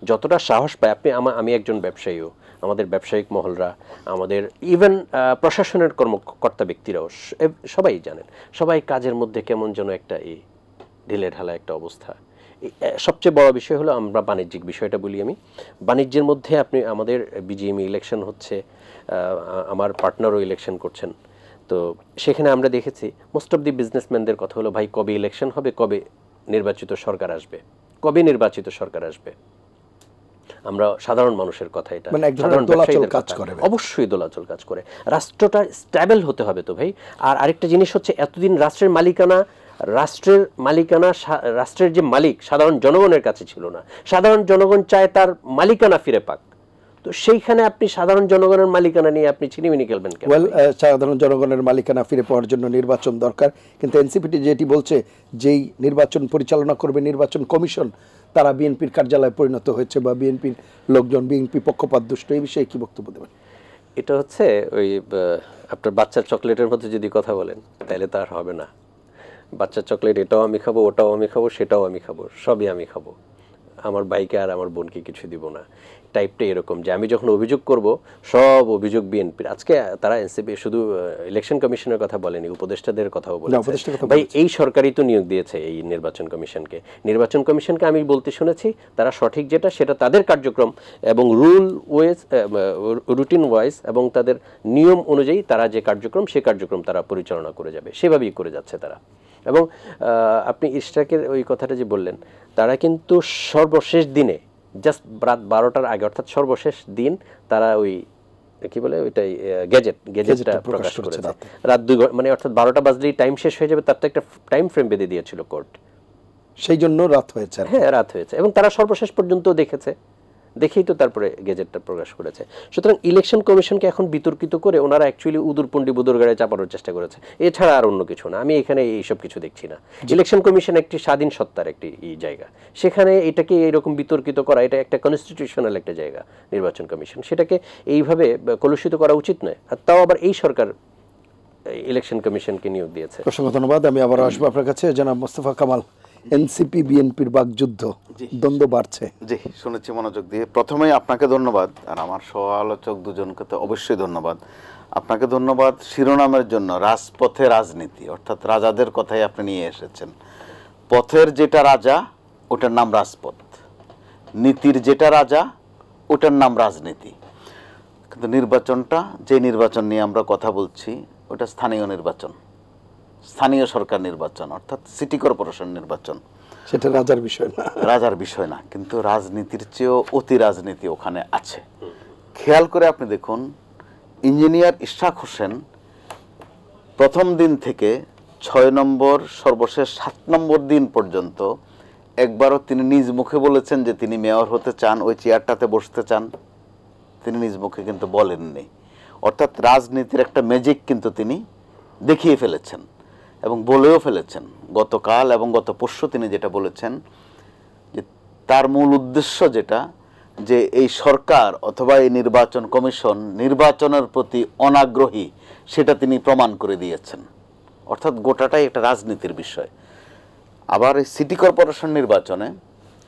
যতটা সাহস পায়, আমি একজন ব্যবসায়ীও, আমাদের ব্যবসায়িক মহলরা, আমাদের ইভেন প্রশাসনের কর্মকর্তা ব্যক্তিরাও সবাই জানেন, সবাই কাজের মধ্যে কেমন যেন একটা ঢিলে ঢালা একটা অবস্থা। সবচেয়ে বড় বিষয় হলো, আমরা বাণিজ্যিক বিষয়টা বলি, আমি বাণিজ্যের মধ্যে আমাদের বিজিএমই ইলেকশন হচ্ছে, আমার পার্টনারও ইলেকশন করছেন। তো সেখানে আমরা দেখেছি মোস্ট অফ দি বিজনেসম্যানদের কথা হলো, ভাই কবে ইলেকশন হবে, কবে নির্বাচিত সরকার আসবে, কবে নির্বাচিত সরকার আসবে। আমরা সাধারণ মানুষের কথা, এটা সাধারণ ব্যবসায়ীদের কাজ করে, অবশ্যই দোলাচল কাজ করে। রাষ্ট্রটা স্ট্যাবল হতে হবে তো ভাই। আর আরেকটা জিনিস হচ্ছে, এতদিন রাষ্ট্রের রাষ্ট্রের যে মালিক সাধারণ জনগণের কাছে ছিল না। সাধারণ জনগণ চায় তার মালিকানা ফিরে পাক। তো সেইখানে আপনি সাধারণ জনগণের মালিকানা নিয়ে আপনি ছিনিমিনি খেলবেন কেন? সাধারণ জনগণের মালিকানা ফিরে পাওয়ার জন্য নির্বাচন দরকার, কিন্তু এনসিপিটি যেটি বলছে, যেই নির্বাচন পরিচালনা করবে নির্বাচন কমিশন, তারা বিএনপির কার্যালয়ে পরিণত হয়েছে বা বিএনপির লোকজন, বিএনপি পক্ষপাত দুষ্ট। এই বিষয়ে কি বক্তব্য দেবেন? এটা হচ্ছে ওই আপনার বাচ্চার চকলেটের মধ্যে যদি কথা বলেন, তাহলে তা আর হবে না। বাচ্চার চকলেট এটাও আমি খাবো, ওটাও আমি খাবো, সেটাও আমি খাবো, সবই আমি খাবো, আমার ভাইকে আর আমার বোনকে কিছু দিব না। টাইপটা এরকম যে আমি যখন অভিযোগ করব, সব অভিযোগ বিএনপির। আজকে তারা এনসিপি শুধু ইলেকশন কমিশনের কথা বলেনি, উপদেষ্টাদের কথাও বলেছে। ভাই এই সরকারই তো নিয়োগ দিয়েছে এই নির্বাচন কমিশনকে আমি বলতে শুনেছি, তারা সঠিক যেটা সেটা তাদের কার্যক্রম এবং রুটিন ওয়াইজ এবং তাদের নিয়ম অনুযায়ী তারা যে কার্যক্রম, সেই কার্যক্রম তারা পরিচালনা করে যাবে, সেভাবেই করে যাচ্ছে তারা। এবং আপনি ইশরাকের ওই কথাটা যে বললেন, তারা কিন্তু সর্বশেষ দিনে, জাস্ট রাত 12টার আগে, অর্থাৎ সর্বশেষ দিন, তারা ওই কি বলে ওইটাই গেজেটটা প্রকাশ করেছে রাত 2, মানে অর্থাৎ 12টা বাজলেই টাইম শেষ হয়ে যাবে, তার তো একটা টাইম ফ্রেম বেঁধে দিয়েছিল কোর্ট, সেই জন্য রাত হয়েছে। হ্যাঁ, রাত হয়েছে, এবং তারা সর্বশেষ পর্যন্ত দেখেই তো তারপরে গেজেটটা প্রকাশ করেছে। সুতরাং ইলেকশন কমিশনকে এখন বিতর্কিত করে ওনারা অ্যাকচুয়ালি উদুরপন্ডি বুদুর গাড়ি চাপানোর চেষ্টা করেছে, এছাড়া আর অন্য কিছু না। আমি এখানে এইসব কিছু দেখছি না। ইলেকশন কমিশন একটি স্বাধীন সত্তার একটি জায়গা, সেখানে এটাকে এইরকম বিতর্কিত করা, এটা একটা কনস্টিটিউশনাল একটা জায়গা নির্বাচন কমিশন, সেটাকে এইভাবে কলুষিত করা উচিত নয়। আর তাও আবার এই সরকার ইলেকশন কমিশনকে নিয়োগ দিয়েছে। অসংখ্য ধন্যবাদ। আমি আবার আসবো আপনার কাছে। জনাব মোস্তফা কামাল, এনসিপি বিএনপির বাকযুদ্ধ, দ্বন্দ্ব বাড়ছে। জি, শুনেছি মনোযোগ দিয়ে। প্রথমেই আপনাকে ধন্যবাদ, আর আমার সহ আলোচক দুজনকে তো অবশ্যই ধন্যবাদ। আপনাকে ধন্যবাদ শিরোনামের জন্য। রাজপথে রাজনীতি, অর্থাৎ রাজাদের কথাই আপনি নিয়ে এসেছেন। পথের যেটা রাজা ওটার নাম রাজপথ, নীতির যেটা রাজা ওটার নাম রাজনীতি। কিন্তু নির্বাচনটা, যে নির্বাচন নিয়ে আমরা কথা বলছি, ওটা স্থানীয় নির্বাচন, স্থানীয় সরকার নির্বাচন, অর্থাৎ সিটি কর্পোরেশন নির্বাচন। সেটা রাজার বিষয় না, রাজার বিষয় না, কিন্তু রাজনীতির চেয়েও অতি রাজনীতি ওখানে আছে। খেয়াল করে আপনি দেখুন, ইঞ্জিনিয়ার ইশরাক হোসেন প্রথম দিন থেকে 6 নম্বর সর্বশেষ 7 নম্বর দিন পর্যন্ত একবারও তিনি নিজ মুখে বলেছেন যে তিনি মেয়র হতে চান, ওই চেয়ারটাতে বসতে চান? তিনি নিজ মুখে কিন্তু বলেননি। অর্থাৎ রাজনীতির একটা ম্যাজিক কিন্তু তিনি দেখিয়ে ফেলেছেন এবং বলেও ফেলেছেন। গতকাল এবং গত পরশু তিনি যেটা বলেছেন যে তার মূল উদ্দেশ্য যেটা, যে এই সরকার অথবা এই নির্বাচন কমিশন নির্বাচনের প্রতি অনাগ্রহী, সেটা তিনি প্রমাণ করে দিয়েছেন। অর্থাৎ গোটাটাই একটা রাজনীতির বিষয়। আবার এই সিটি কর্পোরেশন নির্বাচনে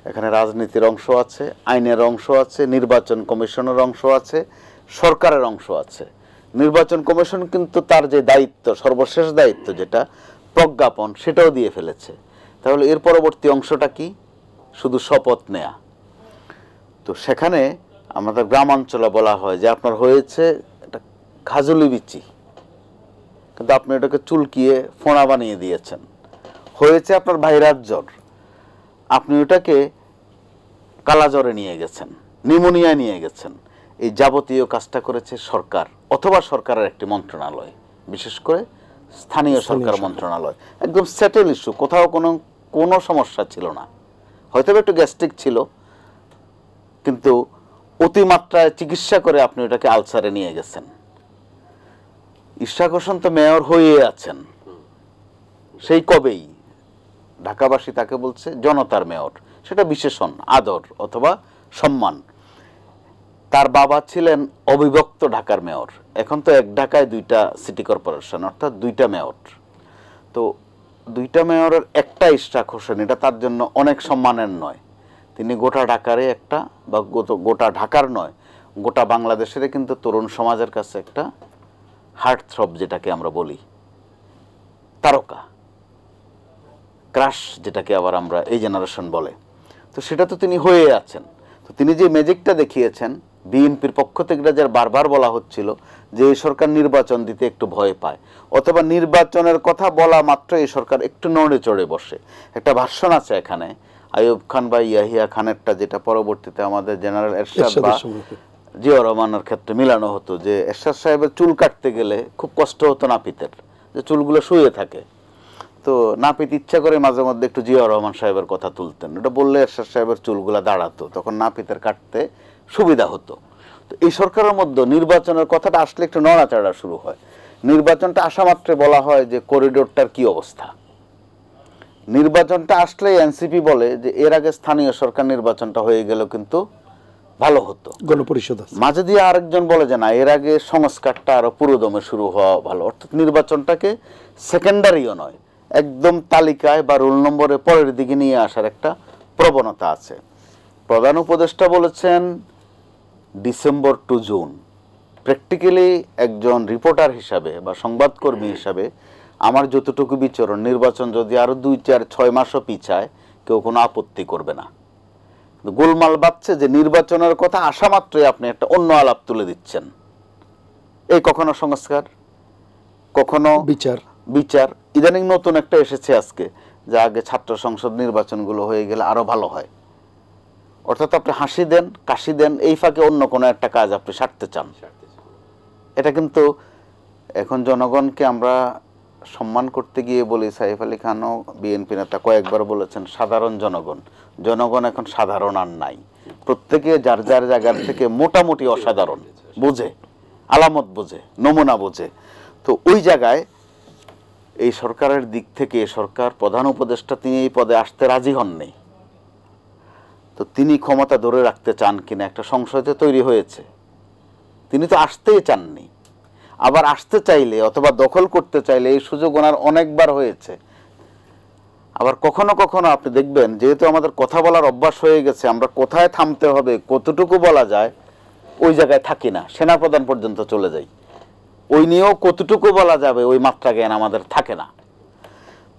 এখানে রাজনীতির অংশ আছে, আইনের অংশ আছে, নির্বাচন কমিশনের অংশ আছে, সরকারের অংশ আছে। নির্বাচন কমিশন কিন্তু তার যে দায়িত্ব, সর্বশেষ দায়িত্ব যেটা প্রজ্ঞাপন, সেটাও দিয়ে ফেলেছে। তাহলে এর পরবর্তী অংশটা কি? শুধু শপথ নেয়া। তো সেখানে আমাদের গ্রামাঞ্চলে বলা হয় যে আপনার হয়েছে একটা খাজুলি বিচি, কিন্তু আপনি এটাকে চুলকিয়ে ফোঁড়া বানিয়ে দিয়েছেন। হয়েছে আপনার ভাইরাস জ্বর, আপনি ওটাকে কালাজ্বরে নিয়ে গেছেন, নিউমোনিয়া নিয়ে গেছেন। এই যাবতীয় কাজটা করেছে সরকার অথবা সরকারের একটি মন্ত্রণালয়, বিশেষ করে স্থানীয় সরকার মন্ত্রণালয়। একদম সেটেল ইস্যু, কোথাও কোনো সমস্যা ছিল না। হয়তো একটু গ্যাস্ট্রিক ছিল, কিন্তু অতিমাত্রায় চিকিৎসা করে আপনি ওটাকে আলসারে নিয়ে গেছেন। ইশরাক হোসেন তো মেয়র হয়ে আছেন সেই কবেই। ঢাকাবাসী তাকে বলছে জনতার মেয়র, সেটা বিশেষণ, আদর অথবা সম্মান। তার বাবা ছিলেন অবিভক্ত ঢাকার মেয়র। এখন তো এক ঢাকায় 2টা সিটি কর্পোরেশন, অর্থাৎ 2টা মেয়র। তো 2টা মেয়রের একটা ইশরাক হোসেন, এটা তার জন্য অনেক সম্মানের নয়। তিনি গোটা ঢাকারে একটা, বা গোটা ঢাকার নয়, গোটা বাংলাদেশের কিন্তু তরুণ সমাজের কাছে একটা হার্ট থ্রব, যেটাকে আমরা বলি তারকা, ক্রাশ, যেটাকে আবার আমরা এই জেনারেশন বলে। তো সেটা তো তিনি হয়ে আছেন। তো তিনি যে ম্যাজিকটা দেখিয়েছেন, বিএনপির পক্ষ থেকে যার বারবার বলা হচ্ছিল যে এই সরকার নির্বাচন দিতে একটু ভয় পায়, অথবা নির্বাচনের কথা বলা মাত্র এই সরকার একটু নড়ে চড়ে বসে। একটা ভাষণ আছে এখানে আইয়ুব খান বা ইয়াহিয়া খানেরটা, যেটা পরবর্তীতে আমাদের জেনারেল এরশাদ বা জিয়াউর রহমানের ক্ষেত্রে মিলানো হতো, যে এরশাদ সাহেবের চুল কাটতে গেলে খুব কষ্ট হতো নাপিতের, যে চুলগুলো শুয়ে থাকে। তো নাপিত ইচ্ছা করে মাঝে মধ্যে একটু জিয়াউর রহমান সাহেবের কথা তুলতেন, এটা বললে এরশাদ সাহেবের চুলগুলা দাঁড়াতো, তখন নাপিতের কাটতে সুবিধা হতো। তো এই সরকারের মধ্যে নির্বাচনের কথাটা আসলে একটু নড়াচড়া শুরু হয়। নির্বাচনটা আসা মাত্রে বলা হয় যে করিডোরটার কি অবস্থা। নির্বাচনটা আসলে এনসিপি বলে যে এর আগে স্থানীয় সরকার নির্বাচনটা হয়ে গেল কিন্তু ভালো হতো, গণপরিষদ আছে। মাঝে দিয়ে আরেকজন বলে যে না, এর আগে সংস্কারটা আরো পুরোদমে শুরু হওয়া ভালো। অর্থাৎ নির্বাচনটাকে সেকেন্ডারিও নয়, একদম তালিকায় বা রোল নম্বরে পরের দিকে নিয়ে আসার একটা প্রবণতা আছে। প্রধান উপদেষ্টা বলেছেন ডিসেম্বর টু জুন। প্র্যাকটিক্যালি একজন রিপোর্টার হিসাবে বা সংবাদকর্মী হিসাবে আমার যতটুকু বিচরণ, নির্বাচন যদি আরো 2, 4, 6 মাসও পিছায় কেউ কোনো আপত্তি করবে না। গোলমাল বাঁধছে যে নির্বাচনের কথা আসা মাত্রই আপনি একটা অন্য আলাপ তুলে দিচ্ছেন। এই কখনো সংস্কার, কখনো বিচার। ইদানিং নতুন একটা এসেছে আজকে, যে আগে ছাত্র সংসদ নির্বাচনগুলো হয়ে গেলে আরো ভালো হয়। অর্থাৎ আপনি হাসি দেন, কাশি দেন, এই ফাঁকে অন্য কোনো একটা কাজ আপনি সারতে চান। এটা কিন্তু এখন জনগণকে আমরা সম্মান করতে গিয়ে বলি, সাইফ আলী খানও বিএনপি নেতা কয়েকবার বলেছেন সাধারণ জনগণ এখন সাধারণ আর নাই। প্রত্যেকে যার যার জায়গার থেকে মোটামুটি অসাধারণ বোঝে, আলামত বোঝে, নমুনা বোঝে। তো ওই জায়গায় এই সরকারের দিক থেকে, সরকার প্রধান উপদেষ্টা তিনি এই পদে আসতে রাজি হননি। তো তিনি ক্ষমতা ধরে রাখতে চান কিনা একটা সংশয় তৈরি হয়েছে। তিনি তো আসতেই চাননি। আবার আসতে চাইলে অথবা দখল করতে চাইলে এই সুযোগ ওনার অনেকবার হয়েছে। আবার কখনো কখনো আপনি দেখবেন, যেহেতু আমাদের কথা বলার অভ্যাস হয়ে গেছে, আমরা কোথায় থামতে হবে, কতটুকু বলা যায়, ওই জায়গায় থাকি না, সেনাপ্রধান পর্যন্ত চলে যাই। ওই নিয়েও কতটুকু বলা যাবে ওই মাত্রা জ্ঞান আমাদের থাকে না।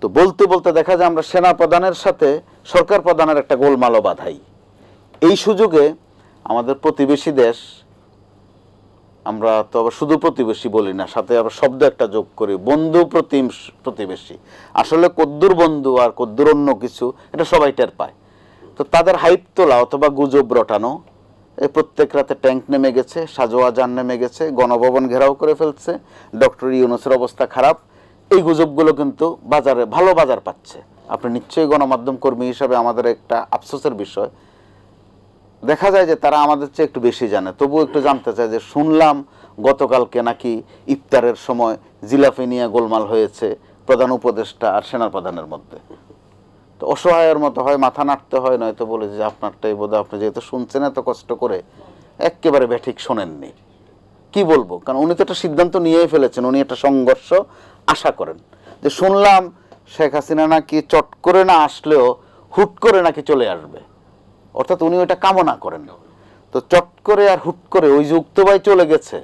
তো বলতে বলতে দেখা যায় আমরা সেনা প্রধানের সাথে সরকার প্রধানের একটা গোলমালও বাধাই। এই সুযোগে আমাদের প্রতিবেশী দেশ, আমরা তো আবার শুধু প্রতিবেশী বলি না, সাথে আবার শব্দ একটা যোগ করি, বন্ধু প্রতিবেশী। আসলে কদ্দুর বন্ধু আর কদ্দুর অন্য কিছু এটা সবাই টের পায়। তো তাদের হাইপ তোলা অথবা গুজব রটানো, এই প্রত্যেক রাতে ট্যাঙ্ক নেমে গেছে, সাজোয়া যান নেমে গেছে, গণভবন ঘেরাও করে ফেলছে, ডক্টর ইউনূসের অবস্থা খারাপ, এই গুজবগুলো কিন্তু বাজারে ভালো বাজার পাচ্ছে। আপনি নিশ্চয়ই গণমাধ্যম কর্মী হিসাবে আমাদের একটা আফসোসের বিষয়, দেখা যায় যে তারা আমাদের চেয়ে একটু বেশি জানে, তবুও একটু জানতে চায় যে শুনলাম গতকালকে নাকি ইফতারের সময় জিলাপি নিয়ে গোলমাল হয়েছে প্রধান উপদেষ্টা আর সেনাপ্রধানের মধ্যে। তো অসহায়ের মতো হয়, মাথা নাড়তে হয়, নয়তো বলে যে আপনারটাই বোধহয়, আপনি যেহেতু শুনছেন এত কষ্ট করে, একেবারে ব্যাঠিক শোনেননি। কি বলবো, কারণ উনি তো একটা সিদ্ধান্ত নিয়েই ফেলেছেন, উনি একটা সংঘর্ষ আশা করেন। যে শুনলাম শেখ হাসিনা নাকি চট করে না আসলেও হুট করে নাকি চলে আসবে, অর্থাৎ উনি ওইটা কামনা করেন। তো চট করে আর হুট করে ওই যে উক্তবাই চলে গেছে।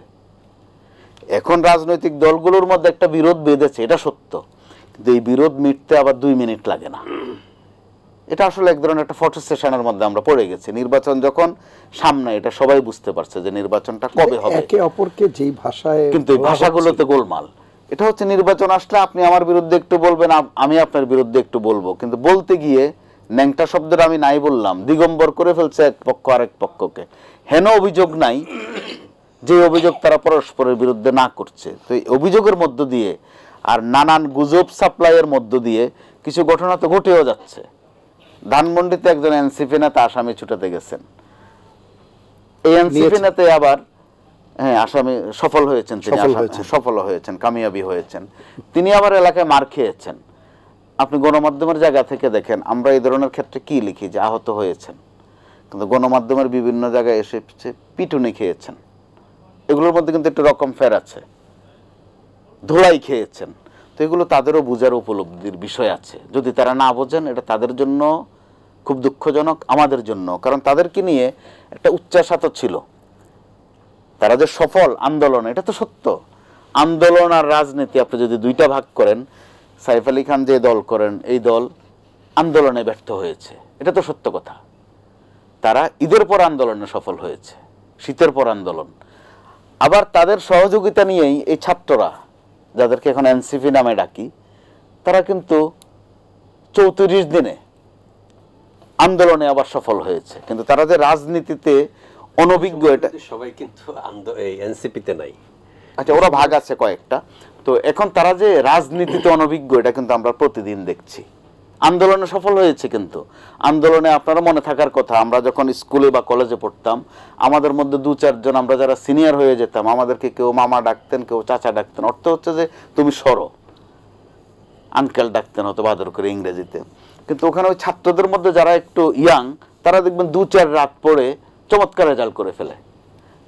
এখন রাজনৈতিক দলগুলোর মধ্যে একটা বিরোধ বেঁধেছে, এটা সত্য, কিন্তু এই বিরোধ মিটতে আবার 2 মিনিট লাগে না। এটা আসলে এক ধরনের একটা ফটো সেশনের মধ্যে আমরা পড়ে গেছি। নির্বাচন যখন সামনে, এটা সবাই বুঝতে পারছে যে নির্বাচনটা কবে হবে, একে অপরকে যেই ভাষায়, কিন্তু এই ভাষাগুলোতে গোলমাল। এটা হচ্ছে নির্বাচন আসলে আপনি আমার বিরুদ্ধে একটু বলবেন, আমি আপনার বিরুদ্ধে একটু বলবো, কিন্তু বলতে গিয়ে ন্যাংটা শব্দটা আমি নাই বললাম, দিগম্বর করে ফেলছে এক পক্ষ আরেক পক্ষকে। হেন অভিযোগ নাই যে অভিযোগ তারা পরস্পরের বিরুদ্ধে না করছে। তো এই অভিযোগের মধ্য দিয়ে আর নানান গুজব সাপ্লাইয়ের মধ্য দিয়ে কিছু ঘটনা তো ঘটেও যাচ্ছে। ধানমন্ডিতে একজন এনসিপি নেতা আসামি ছুটাতে গেছেন, এই এনসিপি নেতা আবার আসামি সফল হয়েছেন, তিনি সফল হয়েছেন, কামিয়াবি হয়েছেন। তিনি আবার এলাকায় মার খেয়েছেন। আপনি গণমাধ্যমের জায়গা থেকে দেখেন, আমরা এই ধরনের ক্ষেত্রে কি লিখি যে আহত হয়েছেন, কিন্তু গণমাধ্যমের বিভিন্ন জায়গায় এসে পিটুনি খেয়েছেন। এগুলোর মধ্যে কিন্তু একটু রকম ফের আছে, ধোলাই খেয়েছেন। তো এগুলো তাদেরও বোঝার উপলব্ধির বিষয় আছে। যদি তারা না বোঝেন, এটা তাদের জন্য খুব দুঃখজনক, আমাদের জন্য। কারণ তাদেরকে নিয়ে একটা উচ্চাশা তো ছিল, তারা যে সফল আন্দোলন, এটা তো সত্য। আন্দোলন আর রাজনীতি আপনি যদি দুইটা ভাগ করেন, সাইফ আলী খান যে দল করেন, এই দল আন্দোলনে ব্যর্থ হয়েছে, এটা তো সত্য কথা। তারা ঈদের পর আন্দোলনে সফল হয়েছে, শীতের পর আন্দোলন। আবার তাদের সহযোগিতা নিয়েই এই ছাত্ররা, যাদেরকে এখন এনসিপি নামে ডাকি, তারা কিন্তু 34 দিনে আন্দোলনে আবার সফল হয়েছে। কিন্তু তারা যে রাজনীতিতে অনভিজ্ঞ, এটা সবাই কিন্তু এই এনসিপিতে নাই। আচ্ছা, ওরা ভাগ আছে কয়েকটা। তো এখন তারা যে রাজনীতিতে অনভিজ্ঞ, এটা কিন্তু আমরা প্রতিদিন দেখছি। আন্দোলনে সফল হয়েছে, কিন্তু আন্দোলনে আপনারা মনে থাকার কথা, আমরা যখন স্কুলে বা কলেজে পড়তাম, আমাদের মধ্যে 2-4 জন আমরা যারা সিনিয়র হয়ে যেতাম, আমাদেরকে কেউ মামা ডাকতেন, কেউ চাচা ডাকতেন। অর্থ হচ্ছে যে তুমি সরো, আঙ্কেল ডাকতেন হয়তো বাদর করে ইংরেজিতে। কিন্তু ওখানে ওই ছাত্রদের মধ্যে যারা একটু ইয়াং, তারা দেখবেন 2-4 রাত পরে চমৎকার রেজাল্ট করে ফেলে।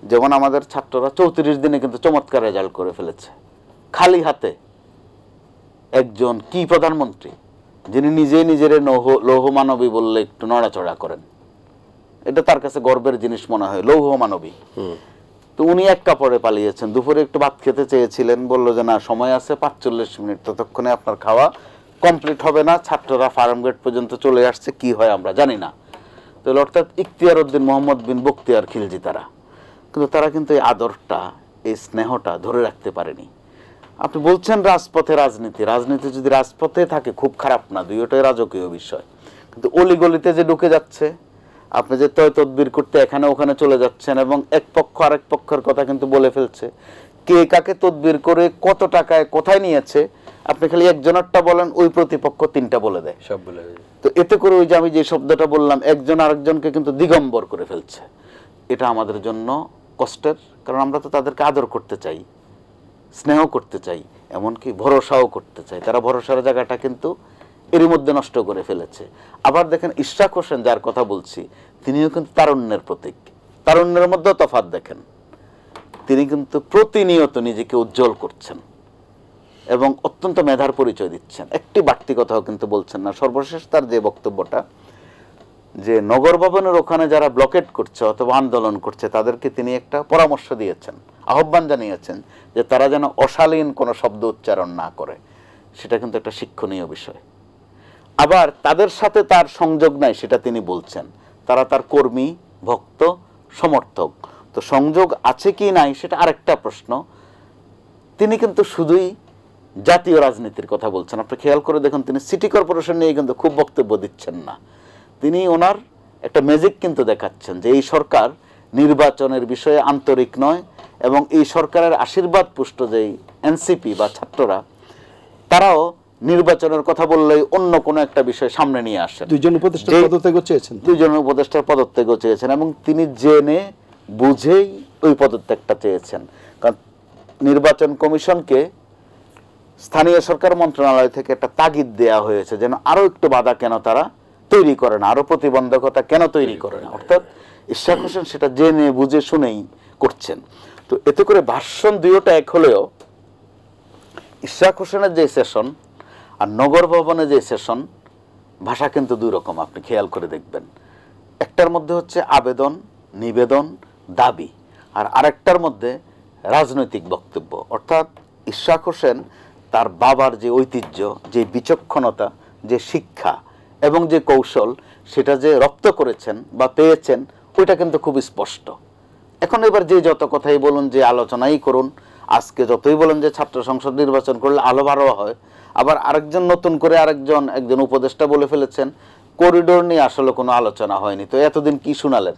যেমন আমাদের ছাত্ররা 34 দিনে কিন্তু চমৎকার রেজাল্ট করে ফেলেছে। খালি হাতে একজন কি প্রধানমন্ত্রী, যিনি নিজেই নিজের লৌহ মানবী বললে একটু নড়াচড়া করেন, এটা তার কাছে গর্বের জিনিস মনে হয়, লৌহ মানবী। তো উনি এক কাপড়ে পালিয়েছেন। দুপুরে একটু ভাত খেতে চেয়েছিলেন, বললো যে না, সময় আছে 45 মিনিট, ততক্ষণে আপনার খাওয়া কমপ্লিট হবে না। ছাত্ররা ফার্ম গেট পর্যন্ত চলে আসছে, কি হয় আমরা জানি না। তো অর্থাৎ ইখতিয়ার উদ্দিন মোহাম্মদ বিন বখতিয়ার খিলজি তারা, কিন্তু তারা কিন্তু এই আদরটা, এই স্নেহটা ধরে রাখতে পারেনি। আপনি বলছেন রাজপথে রাজনীতি, রাজনীতি যদি রাজপথে থাকে খুব খারাপ না, দুইটাই রাজকীয় বিষয়। কিন্তু অলিগলিতে যে ঢুকে যাচ্ছে, আপনি যে তয় তদবির করতে এখানে ওখানে চলে যাচ্ছেন, এবং এক পক্ষ আরেক পক্ষের কথা কিন্তু বলে ফেলছে, কে কাকে তদবির করে কত টাকায় কোথায় নিয়েছে, আপনি খালি একজনেরটা বলেন, ওই প্রতিপক্ষ 3টা বলে দেয়, সব বলে। তো এতে করে ওই যে আমি যে শব্দটা বললাম, একজন আরেকজনকে কিন্তু দিগম্বর করে ফেলছে। এটা আমাদের জন্য কষ্টের, কারণ আমরা তো তাদেরকে আদর করতে চাই, স্নেহ করতে চাই, এমনকি ভরসাও করতে চাই। তারা ভরসার জায়গাটা কিন্তু এরই মধ্যে নষ্ট করে ফেলেছে। আবার দেখেন ইশরাক হোসেন, যার কথা বলছি, তিনিও কিন্তু তারুণ্যের প্রতীক। তারুণ্যের মধ্যেও তফাৎ দেখেন, তিনি কিন্তু প্রতিনিয়ত নিজেকে উজ্জ্বল করছেন এবং অত্যন্ত মেধার পরিচয় দিচ্ছেন। একটি বাড়তি কথাও কিন্তু বলছেন না। সর্বশেষ তার যে বক্তব্যটা, যে নগর ভবনের ওখানে যারা ব্লকেট করছে অথবা আন্দোলন করছে, তাদেরকে তিনি একটা পরামর্শ দিয়েছেন, আহ্বান জানিয়েছেন যে তারা যেন অশালীন কোনো শব্দ উচ্চারণ না করে, সেটা কিন্তু একটা শিক্ষণীয় বিষয়। আবার তাদের সাথে তার সংযোগ নাই সেটা তিনি বলছেন, তারা তার কর্মী, ভক্ত, সমর্থক। তো সংযোগ আছে কি নাই সেটা আরেকটা প্রশ্ন। তিনি কিন্তু শুধুই জাতীয় রাজনীতির কথা বলছেন। আপনি খেয়াল করে দেখুন, তিনি সিটি কর্পোরেশন নিয়ে কিন্তু খুব বক্তব্য দিচ্ছেন না। তিনি ওনার একটা ম্যাজিক কিন্তু দেখাচ্ছেন যে এই সরকার নির্বাচনের বিষয়ে আন্তরিক নয়, এবং এই সরকারের আশীর্বাদ পুষ্ট যেই এনসিপি বা ছাত্ররা, তারাও নির্বাচনের কথা বললেই অন্য কোনো একটা বিষয় সামনে নিয়ে আসেন। দুইজন উপদেষ্টার পদত্যাগও চেয়েছেন, দুইজন উপদেষ্টার পদত্যাগও চেয়েছেন, এবং তিনি জেনে বুঝেই ওই পদত্যাগটা চেয়েছেন। কারণ নির্বাচন কমিশনকে স্থানীয় সরকার মন্ত্রণালয় থেকে একটা তাগিদ দেওয়া হয়েছে যেন আরো একটু বাধা কেন তারা তৈরি করে না, আরো প্রতিবন্ধকতা কেন তৈরি করে না। অর্থাৎ ইশরাক হোসেন সেটা জেনে বুঝে শুনেই করছেন। তো এতে করে ভাষণ দুইটা এক হলেও ইশরাক হোসেনের যে সেশন আর নগর ভবনে যে সেশন, ভাষা কিন্তু দুই রকম, আপনি খেয়াল করে দেখবেন। একটার মধ্যে হচ্ছে আবেদন, নিবেদন, দাবি, আর আরেকটার মধ্যে রাজনৈতিক বক্তব্য। অর্থাৎ ইশরাক হোসেন তার বাবার যে ঐতিহ্য, যে বিচক্ষণতা, যে শিক্ষা এবং যে কৌশল, সেটা যে রপ্ত করেছেন বা পেয়েছেন, ওইটা কিন্তু খুব স্পষ্ট। এখন এবার যে যত কথাই বলুন, যে আলোচনাই করুন, আজকে যতই বলেন যে ছাত্র সংসদ নির্বাচন করলে আলো ভালো হয়, আবার আরেকজন নতুন করে একজন উপদেষ্টা বলে ফেলেছেন করিডোর নিয়ে আসলে কোনো আলোচনা হয়নি। তো এতদিন কি শুনালেন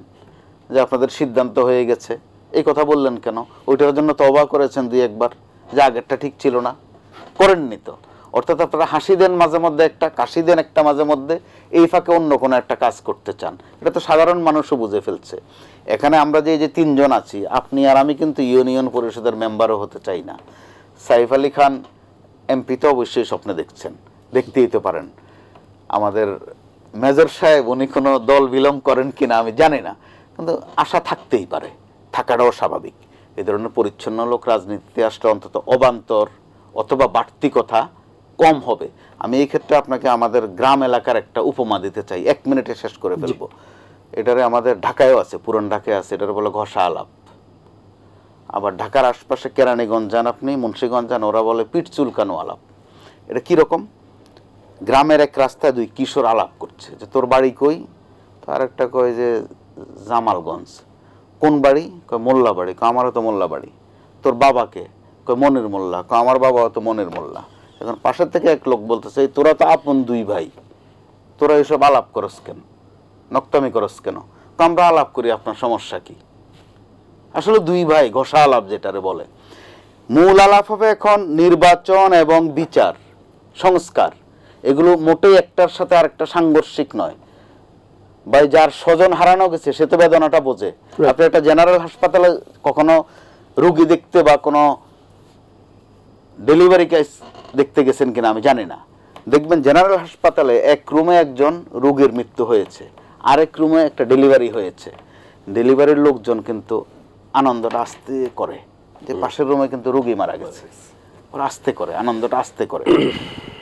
যে আপনাদের সিদ্ধান্ত হয়ে গেছে? এই কথা বললেন কেন? ওইটার জন্য তওবা করেছেন দুই একবার যে আগেরটা ঠিক ছিল না? করেননি তো। অর্থাৎ আপনারা হাসি দেন মাঝে মধ্যে একটা, কাশি দেন একটা মাঝে মধ্যে, এই ফাঁকে অন্য কোনো একটা কাজ করতে চান। এটা তো সাধারণ মানুষও বুঝে ফেলছে। এখানে আমরা যে তিনজন আছি, আপনি আর আমি কিন্তু ইউনিয়ন পরিষদের মেম্বারও হতে চাই না। সাইফ আলী খান এমপি তো অবশ্যই স্বপ্নে দেখছেন, দেখতেই তো পারেন। আমাদের মেজর সাহেব উনি কোনো দল বিলং করেন কিনা আমি জানি না, কিন্তু আশা থাকতেই পারে, থাকাটাও স্বাভাবিক। এই ধরনের পরিচ্ছন্ন লোক রাজনীতিতে আসলে অন্তত অবান্তর অথবা বাড়তি কথা কম হবে। আমি এই ক্ষেত্রে আপনাকে আমাদের গ্রাম এলাকার একটা উপমা দিতে চাই, 1 মিনিটে শেষ করে ফেলবো। এটারে আমাদের ঢাকায়ও আছে, পুরান ঢাকায় আছে, এটার বলে ঘষা আলাপ। আবার ঢাকার আশপাশে কেরানীগঞ্জ যান আপনি, মুন্সিগঞ্জ যান, ওরা বলে পিঠ চুলকানো আলাপ। এটা কীরকম? গ্রামের এক রাস্তায় দুই কিশোর আলাপ করছে যে তোর বাড়ি কই? তো আরেকটা কয় যে জামালগঞ্জ। কোন বাড়ি? কয় মোল্লা বাড়ি। কয় আমারও তো মোল্লা বাড়ি। তোর বাবাকে? কয় মনির মোল্লা। কয় আমার বাবাও তো মনির মোল্লা। এখন পাশের থেকে এক লোক বলতেছে তোরা তো আপন দুই ভাই, তোরা এসব আলাপ করস কেন, নক্তামি করস কেন? আমরা আলাপ করি, আপনার সমস্যা কি? আসলে দুই ভাই, ঘষা আলাপ যেটারে বলে। মূল আলাপ হবে এখন নির্বাচন এবং বিচার সংস্কার। এগুলো মোটেই একটার সাথে আরেকটা সাংঘর্ষিক নয়। ভাই, যার স্বজন হারানো গেছে সে তো বেদনাটা বোঝে। আপনি একটা জেনারেল হাসপাতালে কখনো রুগী দেখতে বা কোনো ডেলিভারি কেস দেখতে গেছেন কিনা আমি জানি না, দেখবেন জেনারেল হাসপাতালে এক রুমে একজন রোগীর মৃত্যু হয়েছে, আরেক রুমে একটা ডেলিভারি হয়েছে। ডেলিভারির লোকজন কিন্তু আনন্দটা আস্তে করে, যে পাশের রুমে কিন্তু রোগী মারা গেছে, ওরা আস্তে করে, আনন্দটা আস্তে করে।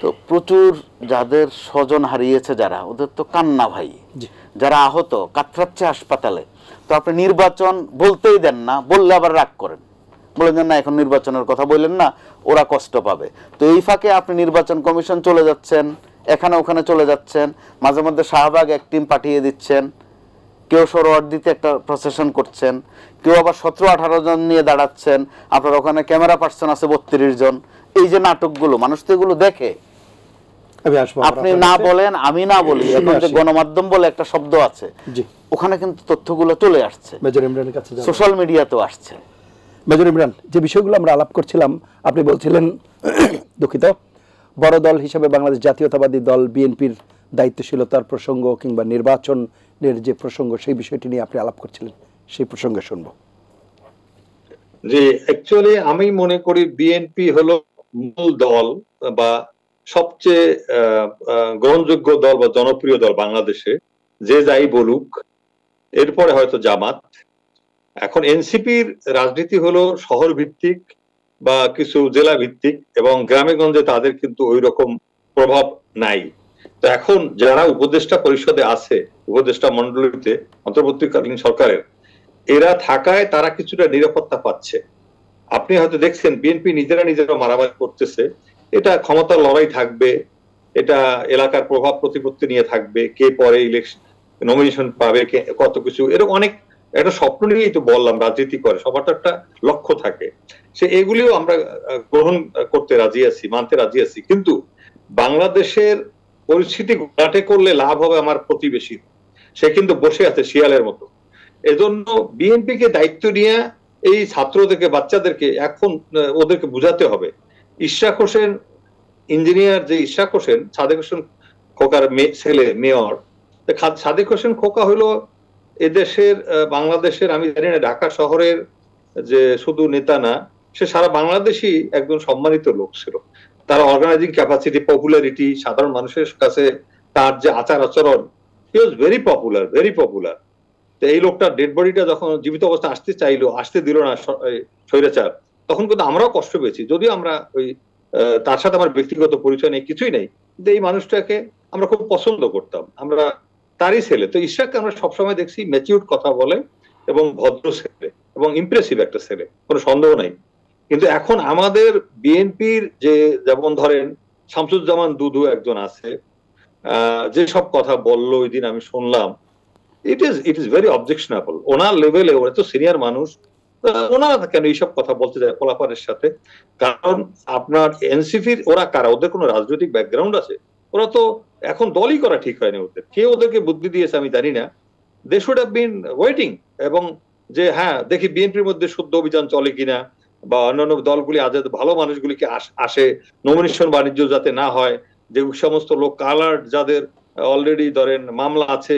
তো প্রচুর যাদের স্বজন হারিয়েছে যারা, ওদের তো কান্না ভাই। যারা আহত কাতরাচ্ছে হাসপাতালে, তো আপনি নির্বাচন বলতেই দেন না, বললে আবার রাগ করেন, বলেন না এখন নির্বাচনের কথা বললেন না, ওরা কষ্ট পাবে। তো এই ফাঁকে আপনি নির্বাচন কমিশন চলে যাচ্ছেন, এখানে ওখানে চলে যাচ্ছেন, মাঝে মধ্যে শাহবাগ এক টিম পাঠিয়ে দিচ্ছেন, কেউ সরোয়ার্দিতে একটা প্রসেশন করছেন, কেউ আবার 17-18 জন নিয়ে দাঁড়াচ্ছেন, আপনার ওখানে ক্যামেরা পার্সন আছে 32 জন। এই যে নাটকগুলো, মানুষ তো এগুলো দেখে। আপনি না বলেন আমি না বলি, এখন যে গণমাধ্যম বলে একটা শব্দ আছে, ওখানে কিন্তু তথ্যগুলো চলে আসছে, সোশ্যাল মিডিয়াতেও আসছে। মেজর ইমরান, যে বিষয়গুলো আমরা আলাপ করছিলাম, আপনি বলছিলেন দুঃখিত, বড় দল হিসেবে বাংলাদেশ জাতীয়তাবাদী দল বিএনপির দায়িত্বশীলতার প্রসঙ্গ কিংবা নির্বাচনের যে প্রসঙ্গ, সেই বিষয়টি নিয়ে আপনি আলাপ করছিলেন, সেই প্রসঙ্গে শুনবো। যে অ্যাকচুয়ালি আমি মনে করি বিএনপি হলো মূল দল বা সবচেয়ে গ্রহণযোগ্য দল বা জনপ্রিয় দল বাংলাদেশে, যে যাই বলুক। এরপরে হয়তো জামাত। এখন এনসিপির রাজনীতি হলো শহর ভিত্তিক বা কিছু জেলা ভিত্তিক, এবং গ্রামে গঞ্জে তাদের কিন্তু ওই রকম প্রভাব নাই। তো এখন যারা উপদেষ্টা পরিষদে আছে, উপদেষ্টা মন্ডলীতে অন্তর্বর্তীকালীন সরকারের, এরা থাকায় তারা কিছুটা নিরাপত্তা পাচ্ছে। আপনি হয়তো দেখছেন বিএনপি নিজেরা মারামারি করতেছে, এটা ক্ষমতার লড়াই থাকবে, এটা এলাকার প্রভাব প্রতিপত্তি নিয়ে থাকবে, কে পরে ইলেকশন নমিনেশন পাবে, কত কিছু, এরকম অনেক একটা স্বপ্ন নিয়েই তো বললাম রাজনীতি করে, সবার তো একটা লক্ষ্য থাকে, সে এগুলিও আমরা গ্রহণ করতে রাজি আছি, মানতে রাজি আছি। কিন্তু বাংলাদেশের পরিস্থিতি ঘাটে করলে লাভ হবে আমার প্রতিবেশী, সে কিন্তু বসে আছে শিয়ালের মতো। এজন্য বিএনপি কে দায়িত্ব নিয়ে এই ছাত্রদেরকে, বাচ্চাদেরকে এখন ওদেরকে বুঝাতে হবে। ইশরাক হোসেন ইঞ্জিনিয়ার, যে ইশরাক হোসেন, সাদেক হোসেন খোকার ছেলে মেয়র, সাদেক হোসেন খোকা হলো এদেশের বাংলাদেশের, আমি জানি না ঢাকা শহরের যে শুধু নেতা না, সে সারা বাংলাদেশই একজন সম্মানিত লোক ছিল। তার অর্গানাইজিং ক্যাপাসিটি, পপুলারিটি, সাধারণ মানুষের কাছে তার যে আচার আচরণ, he was very popular, very popular. তো এই লোকটা ডেড বডিটা যখন জীবিত অবস্থা আসতে চাইলো, আসতে দিল না স্বৈরাচার, তখন কিন্তু আমরাও কষ্ট পেয়েছি। যদিও আমরা ওই তার সাথে আমার ব্যক্তিগত পরিচয় নেই, কিছুই নেই, কিন্তু এই মানুষটাকে আমরা খুব পছন্দ করতাম, আমরা তারই ছেলে। তো ইশরাককে আমরা সবসময় দেখছি ম্যাচিউরড কথা বলে এবং ভদ্র ছেলে এবং ইমপ্রেসিভ একটা ছেলে, কোনো সন্দেহ নাই। কিন্তু এখন আমাদের বিএনপির যে, যেমন ধরেন শামসুজ্জামান দুদু একজন আছে, যে সব কথা বললো ওই দিন আমি শুনলাম, ইট ইজ ভেরি অবজেকশনেবল। ওনার লেভেলে, ওরা তো সিনিয়র মানুষ, ওনারা কেন এইসব কথা বলতে যায় পোলাপানের সাথে? কারণ আপনার এনসিপির ওরা কারা? ওদের কোনো রাজনৈতিক ব্যাকগ্রাউন্ড আছে? ওরা তো এখন দলই করা ঠিক হয়নি ওদের, কে ওদেরকে বুদ্ধি দিয়েছে আমি জানি না। They should have been waiting, এবং যে হ্যাঁ দেখি বিএনপির মধ্যে শুদ্ধ অভিযান চলে কিনা, বা অন্যান্য দলগুলি আজ ভালো মানুষগুলিকে আসে, নমিনেশন বাণিজ্য যাতে না হয়, যে সমস্ত লোক কালার, যাদের অলরেডি ধরেন মামলা আছে,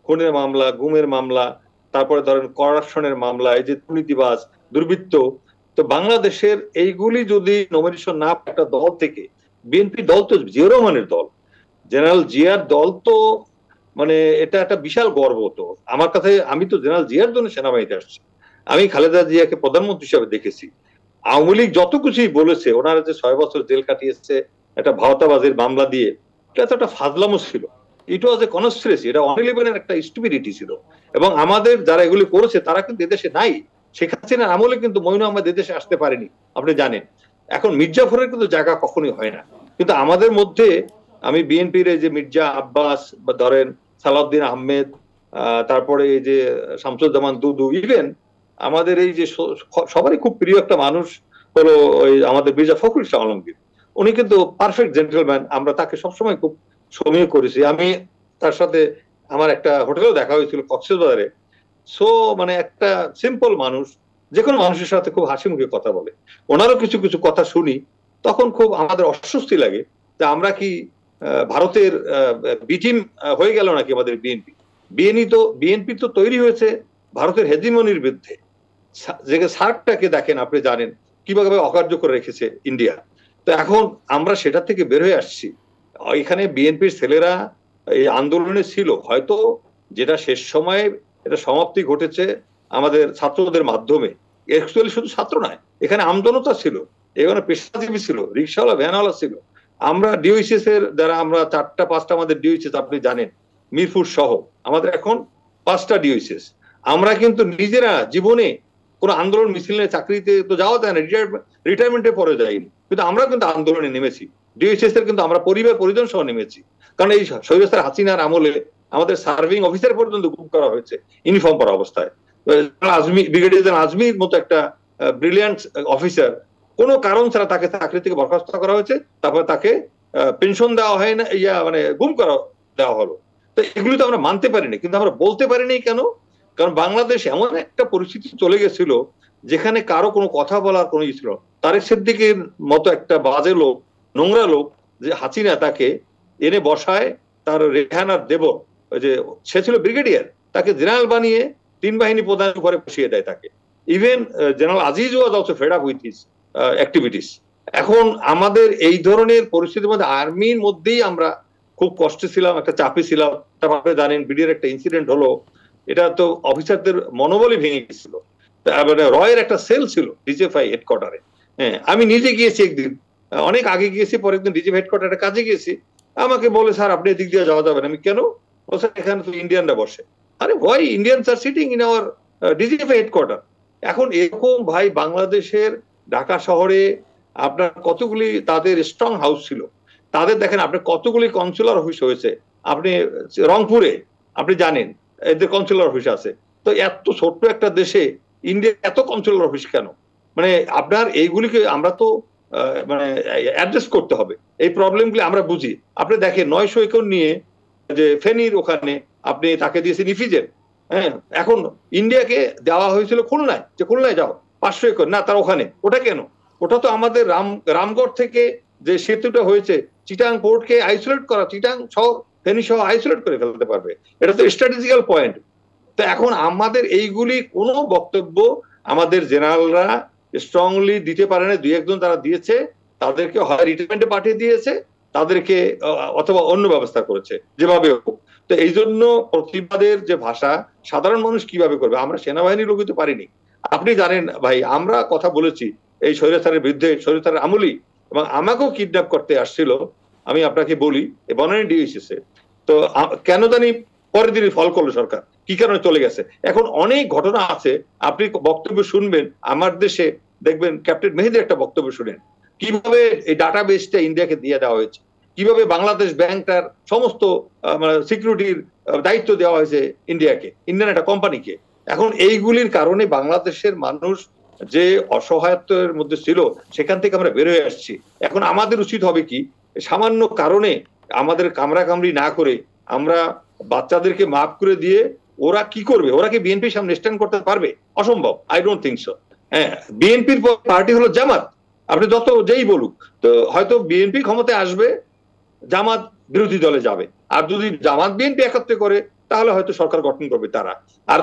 খুনের মামলা, গুমের মামলা, তারপরে ধরেন করাপশনের মামলা, এই যে দুর্নীতিবাজ, দুর্বৃত্ত, তো বাংলাদেশের এইগুলি যদি নমিনেশন না একটা দল থেকে, বিএনপি দল তো জিয়া রহমানের দল, জেনারেল জিয়ার দল, তো মানে এটা একটা বিশাল গর্ব। তো আমার কাছে, আমি তো জেনারেল জিয়ার জন্য সেনাবাহিনীতে আসছি, আমি খালেদা জিয়াকে প্রধানমন্ত্রী হিসাবে দেখেছি। আওয়ামী লীগ যত কিছুই বলেছে, ওনারা যে 6 বছর জেল কাটিয়েছে একটা ভাওতাবাজির মামলা দিয়ে, এটা তো একটা ফাজলামো ছিল, ইট ওয়াজ এ কনস্পিরেসি, এটা অনিলিভেনের একটা স্টুপিডিটি ছিল। এবং আমাদের যারা এগুলি করেছে তারা কিন্তু এদেশে নাই, শেখ হাসিনার আমলে কিন্তু মঈন আহমেদ এদেশে আসতে পারেনি, আপনি জানেন। এখন মির্জাফরের কিন্তু জায়গা কখনোই হয় না, কিন্তু আমাদের মধ্যে আমি বিএনপির এই যে মির্জা আব্বাস, বা ধরেন সালাউদ্দিন আহমেদ, তারপরে এই যে শামসুজ্জামান দুদু, ইভেন আমাদের এই যে সবারই খুব প্রিয় একটা মানুষ হলো ওই আমাদের মির্জা ফখরুল ইসলাম আলমগীর, উনি কিন্তু পারফেক্ট জেন্টলম্যান, আমরা তাকে সবসময় খুব সমীহ করেছি। আমি তার সাথে আমার একটা হোটেলেও দেখা হয়েছিল কক্সবাজারে। সো মানে একটা সিম্পল মানুষ, যে কোনো মানুষের সাথে খুব হাসি মুখে কথা বলে। ওনারও কিছু কিছু কথা শুনি, তখন খুব আমাদের অস্বস্তি লাগে যে আমরা কি ভারতের বিটিম হয়ে গেল নাকি আমাদের বিএনপি। বিএনপি তো তৈরি হয়েছে ভারতের হেজিমনির বিরুদ্ধে। যে সার্কটাকে দেখেন, আপনি জানেন কিভাবে অকার্য করে রেখেছে ইন্ডিয়া। তো এখন আমরা সেটা থেকে বের হয়ে আসছি। এখানে বিএনপির ছেলেরা এই আন্দোলনে ছিল, হয়তো যেটা শেষ সময়ে এটা সমাপ্তি ঘটেছে আমাদের ছাত্রদের মাধ্যমে। অ্যাকচুয়ালি শুধু ছাত্র নয়, এখানে আমজনতা ছিল, এখানে পেশাজীবী ছিল, রিক্সাওয়ালা, ভ্যানওয়ালা ছিল। আমরা ডিওইসিএস এর দ্বারা আমরা 4-5টা আমাদের ডিওইসিএস আপনি জানেন, মিরপুর সহ আমাদের এখন 5টা ডিওইসিএস। আমরা কিন্তু নিজেরা জীবনে কোন আন্দোলন মিছিলে, চাকরিতে তো যাওয়া যায় না, রিটায়ারমেন্টের পরে যাইনি, কিন্তু আমরা কিন্তু আন্দোলনে নেমেছি। ডিওইসিএস এর কিন্তু আমরা পরিবার পরিজন সহ নেমেছি, কারণ এই স্বৈরাচার হাসিনার আমলে আমাদের সার্ভিং অফিসার পর্যন্ত গুম করা হয়েছে ইউনিফর্ম পরা অবস্থায়। ব্রিগেডিয়ার জেনারেল আজমির মতো একটা ব্রিলিয়ান্ট অফিসার, কোনো কারণ ছাড়া তাকে চাকরি থেকে বরখাস্ত করা হয়েছে, তারপর তাকে পেনশন দেওয়া হয় না, মানে গুম করা দেওয়া হলো। তো এগুলো তো আমরা মানতে পারিনি, কিন্তু আমরা বলতে পারিনি কেন? কারণ বাংলাদেশ এমন একটা পরিস্থিতি চলে গেছিল যেখানে কারো কোনো কথা বলার কোনো ই ছিল। তারেক সিদ্দিকীর মতো একটা বাজে লোক, নোংরা লোক, যে হাসিনা তাকে এনে বসায়, তার রেহানার দেবর, ওই যে সে ছিল ব্রিগেডিয়ার, তাকে জেনারেল বানিয়ে 3 বাহিনী প্রধান করে বসিয়ে দেয় তাকে। Even general Aziz was also fed up with his activities. এখন আমাদের এই ধরনের পরিস্থিতির মধ্যে আর্মির মধ্যেই আমরা খুব কষ্টে ছিলাম, একটা চাপে ছিলাম। তারপর আপনি জানেন বিডিআর একটা ইনসিডেন্ট হলো, এটা তো অফিসারদের মনোবলই ভেঙে গেছিল। মানে রয়ের একটা সেল ছিল ডিজিএফআই হেডকোয়ার্টারে। হ্যাঁ, আমি নিজে গিয়েছি একদিন, অনেক আগে গিয়েছি, পরে একদিন ডিজিএফআই হেডকোয়ার্টারে কাজে গিয়েছি। আমাকে বলে, স্যার আপনি এদিক দিয়ে যাওয়া যাবে না। আমি কেন? এখানে তো ইন্ডিয়ানরা বসে। আরে why Indians are sitting in our DGFI headquarter? এখন এরকম ভাই বাংলাদেশের ঢাকা শহরে আপনার কতগুলি তাদের স্ট্রং হাউস ছিল, তাদের দেখেন আপনি কতগুলি কনসুলার অফিস হয়েছে। আপনি রংপুরে আপনি জানেন এদের কনসুলার অফিস আছে। তো এত ছোট্ট একটা দেশে ইন্ডিয়া এত কনসুলার অফিস কেন? মানে আপনার এইগুলিকে আমরা তো মানে অ্যাড্রেস করতে হবে, এই প্রবলেমগুলি আমরা বুঝি। আপনি দেখেন 900 একর নিয়ে যে ফেনীর ওখানে আপনি তাকে দিয়েছেন ইফিজের, হ্যাঁ, এখন ইন্ডিয়াকে দেওয়া হয়েছিল খুলনায়, যে খুলনায় যাও 500 একর, না তার ওখানে। ওটা কেন? ওটা তো আমাদের রামগড় থেকে যে সেতুটা হয়েছে চিটাং পোর্টকে আইসোলেট করা, চিটাং শহর ফেনী সহ আইসোলেট করে ফেলতে পারবে, এটা তো স্ট্র্যাটেজিক্যাল পয়েন্ট। তো এখন আমাদের এইগুলি কোনো বক্তব্য আমাদের জেনারেলরা স্ট্রংলি দিতে পারে না। দুই একজন তারা দিয়েছে, তাদেরকে হয় রিটায়ারমেন্টে পাঠিয়ে দিয়েছে, তাদেরকে অথবা অন্য ব্যবস্থা করেছে যেভাবে হোক। তো এই জন্য প্রতিবাদের যে ভাষা সাধারণ মানুষ কিভাবে করবে? আমরা সেনাবাহিনীর লোক তো পারিনি। আপনি জানেন ভাই, আমরা কথা বলেছি এই স্বৈরাচারের বিরুদ্ধে, স্বৈরাচারের আমলি, এবং আমাকেও কিডন্যাপ করতে আসছিল। আমি আপনাকে বলি বনানী ডিএসএসে, তো কেন জানি পরের দিনই ফল করলো সরকার, কি কারণে চলে গেছে। এখন অনেক ঘটনা আছে, আপনি বক্তব্য শুনবেন আমার দেশে, দেখবেন ক্যাপ্টেন মেহেদির একটা বক্তব্য শুনেন কিভাবে এই ডাটাবেসটা ইন্ডিয়াকে দিয়ে দেওয়া হয়েছে, কিভাবে বাংলাদেশ ব্যাংকটার সমস্ত সিকিউরিটির দায়িত্ব দেওয়া হয়েছে ইন্ডিয়াকে, ইন্ডিয়ান একটা কোম্পানিকে। এখন এইগুলির কারণে বাংলাদেশের মানুষ যে অসহায়ত্বের মধ্যে ছিল সেখান থেকে আমরা বের হয়ে আসছি। এখন আমাদের উচিত হবে কি, সামান্য কারণে আমাদের কামড়াকামড়ি না করে আমরা বাচ্চাদেরকে মাফ করে দিয়ে, ওরা কি করবে? ওরা কি বিএনপির সামনে স্ট্যান্ড করতে পারবে? অসম্ভব, আই ডোন্ট থিঙ্ক সো। হ্যাঁ, বিএনপির পার্টি হলো জামাত, আপনি যত যেই বলুক, তো হয়তো বিএনপি ক্ষমতায় আসবে, জামাত বিরোধী দলে যাবে। আর যদি জামাত বিএনপি একত্রে করে তাহলে হয়তো সরকার গঠন করবে তারা। আর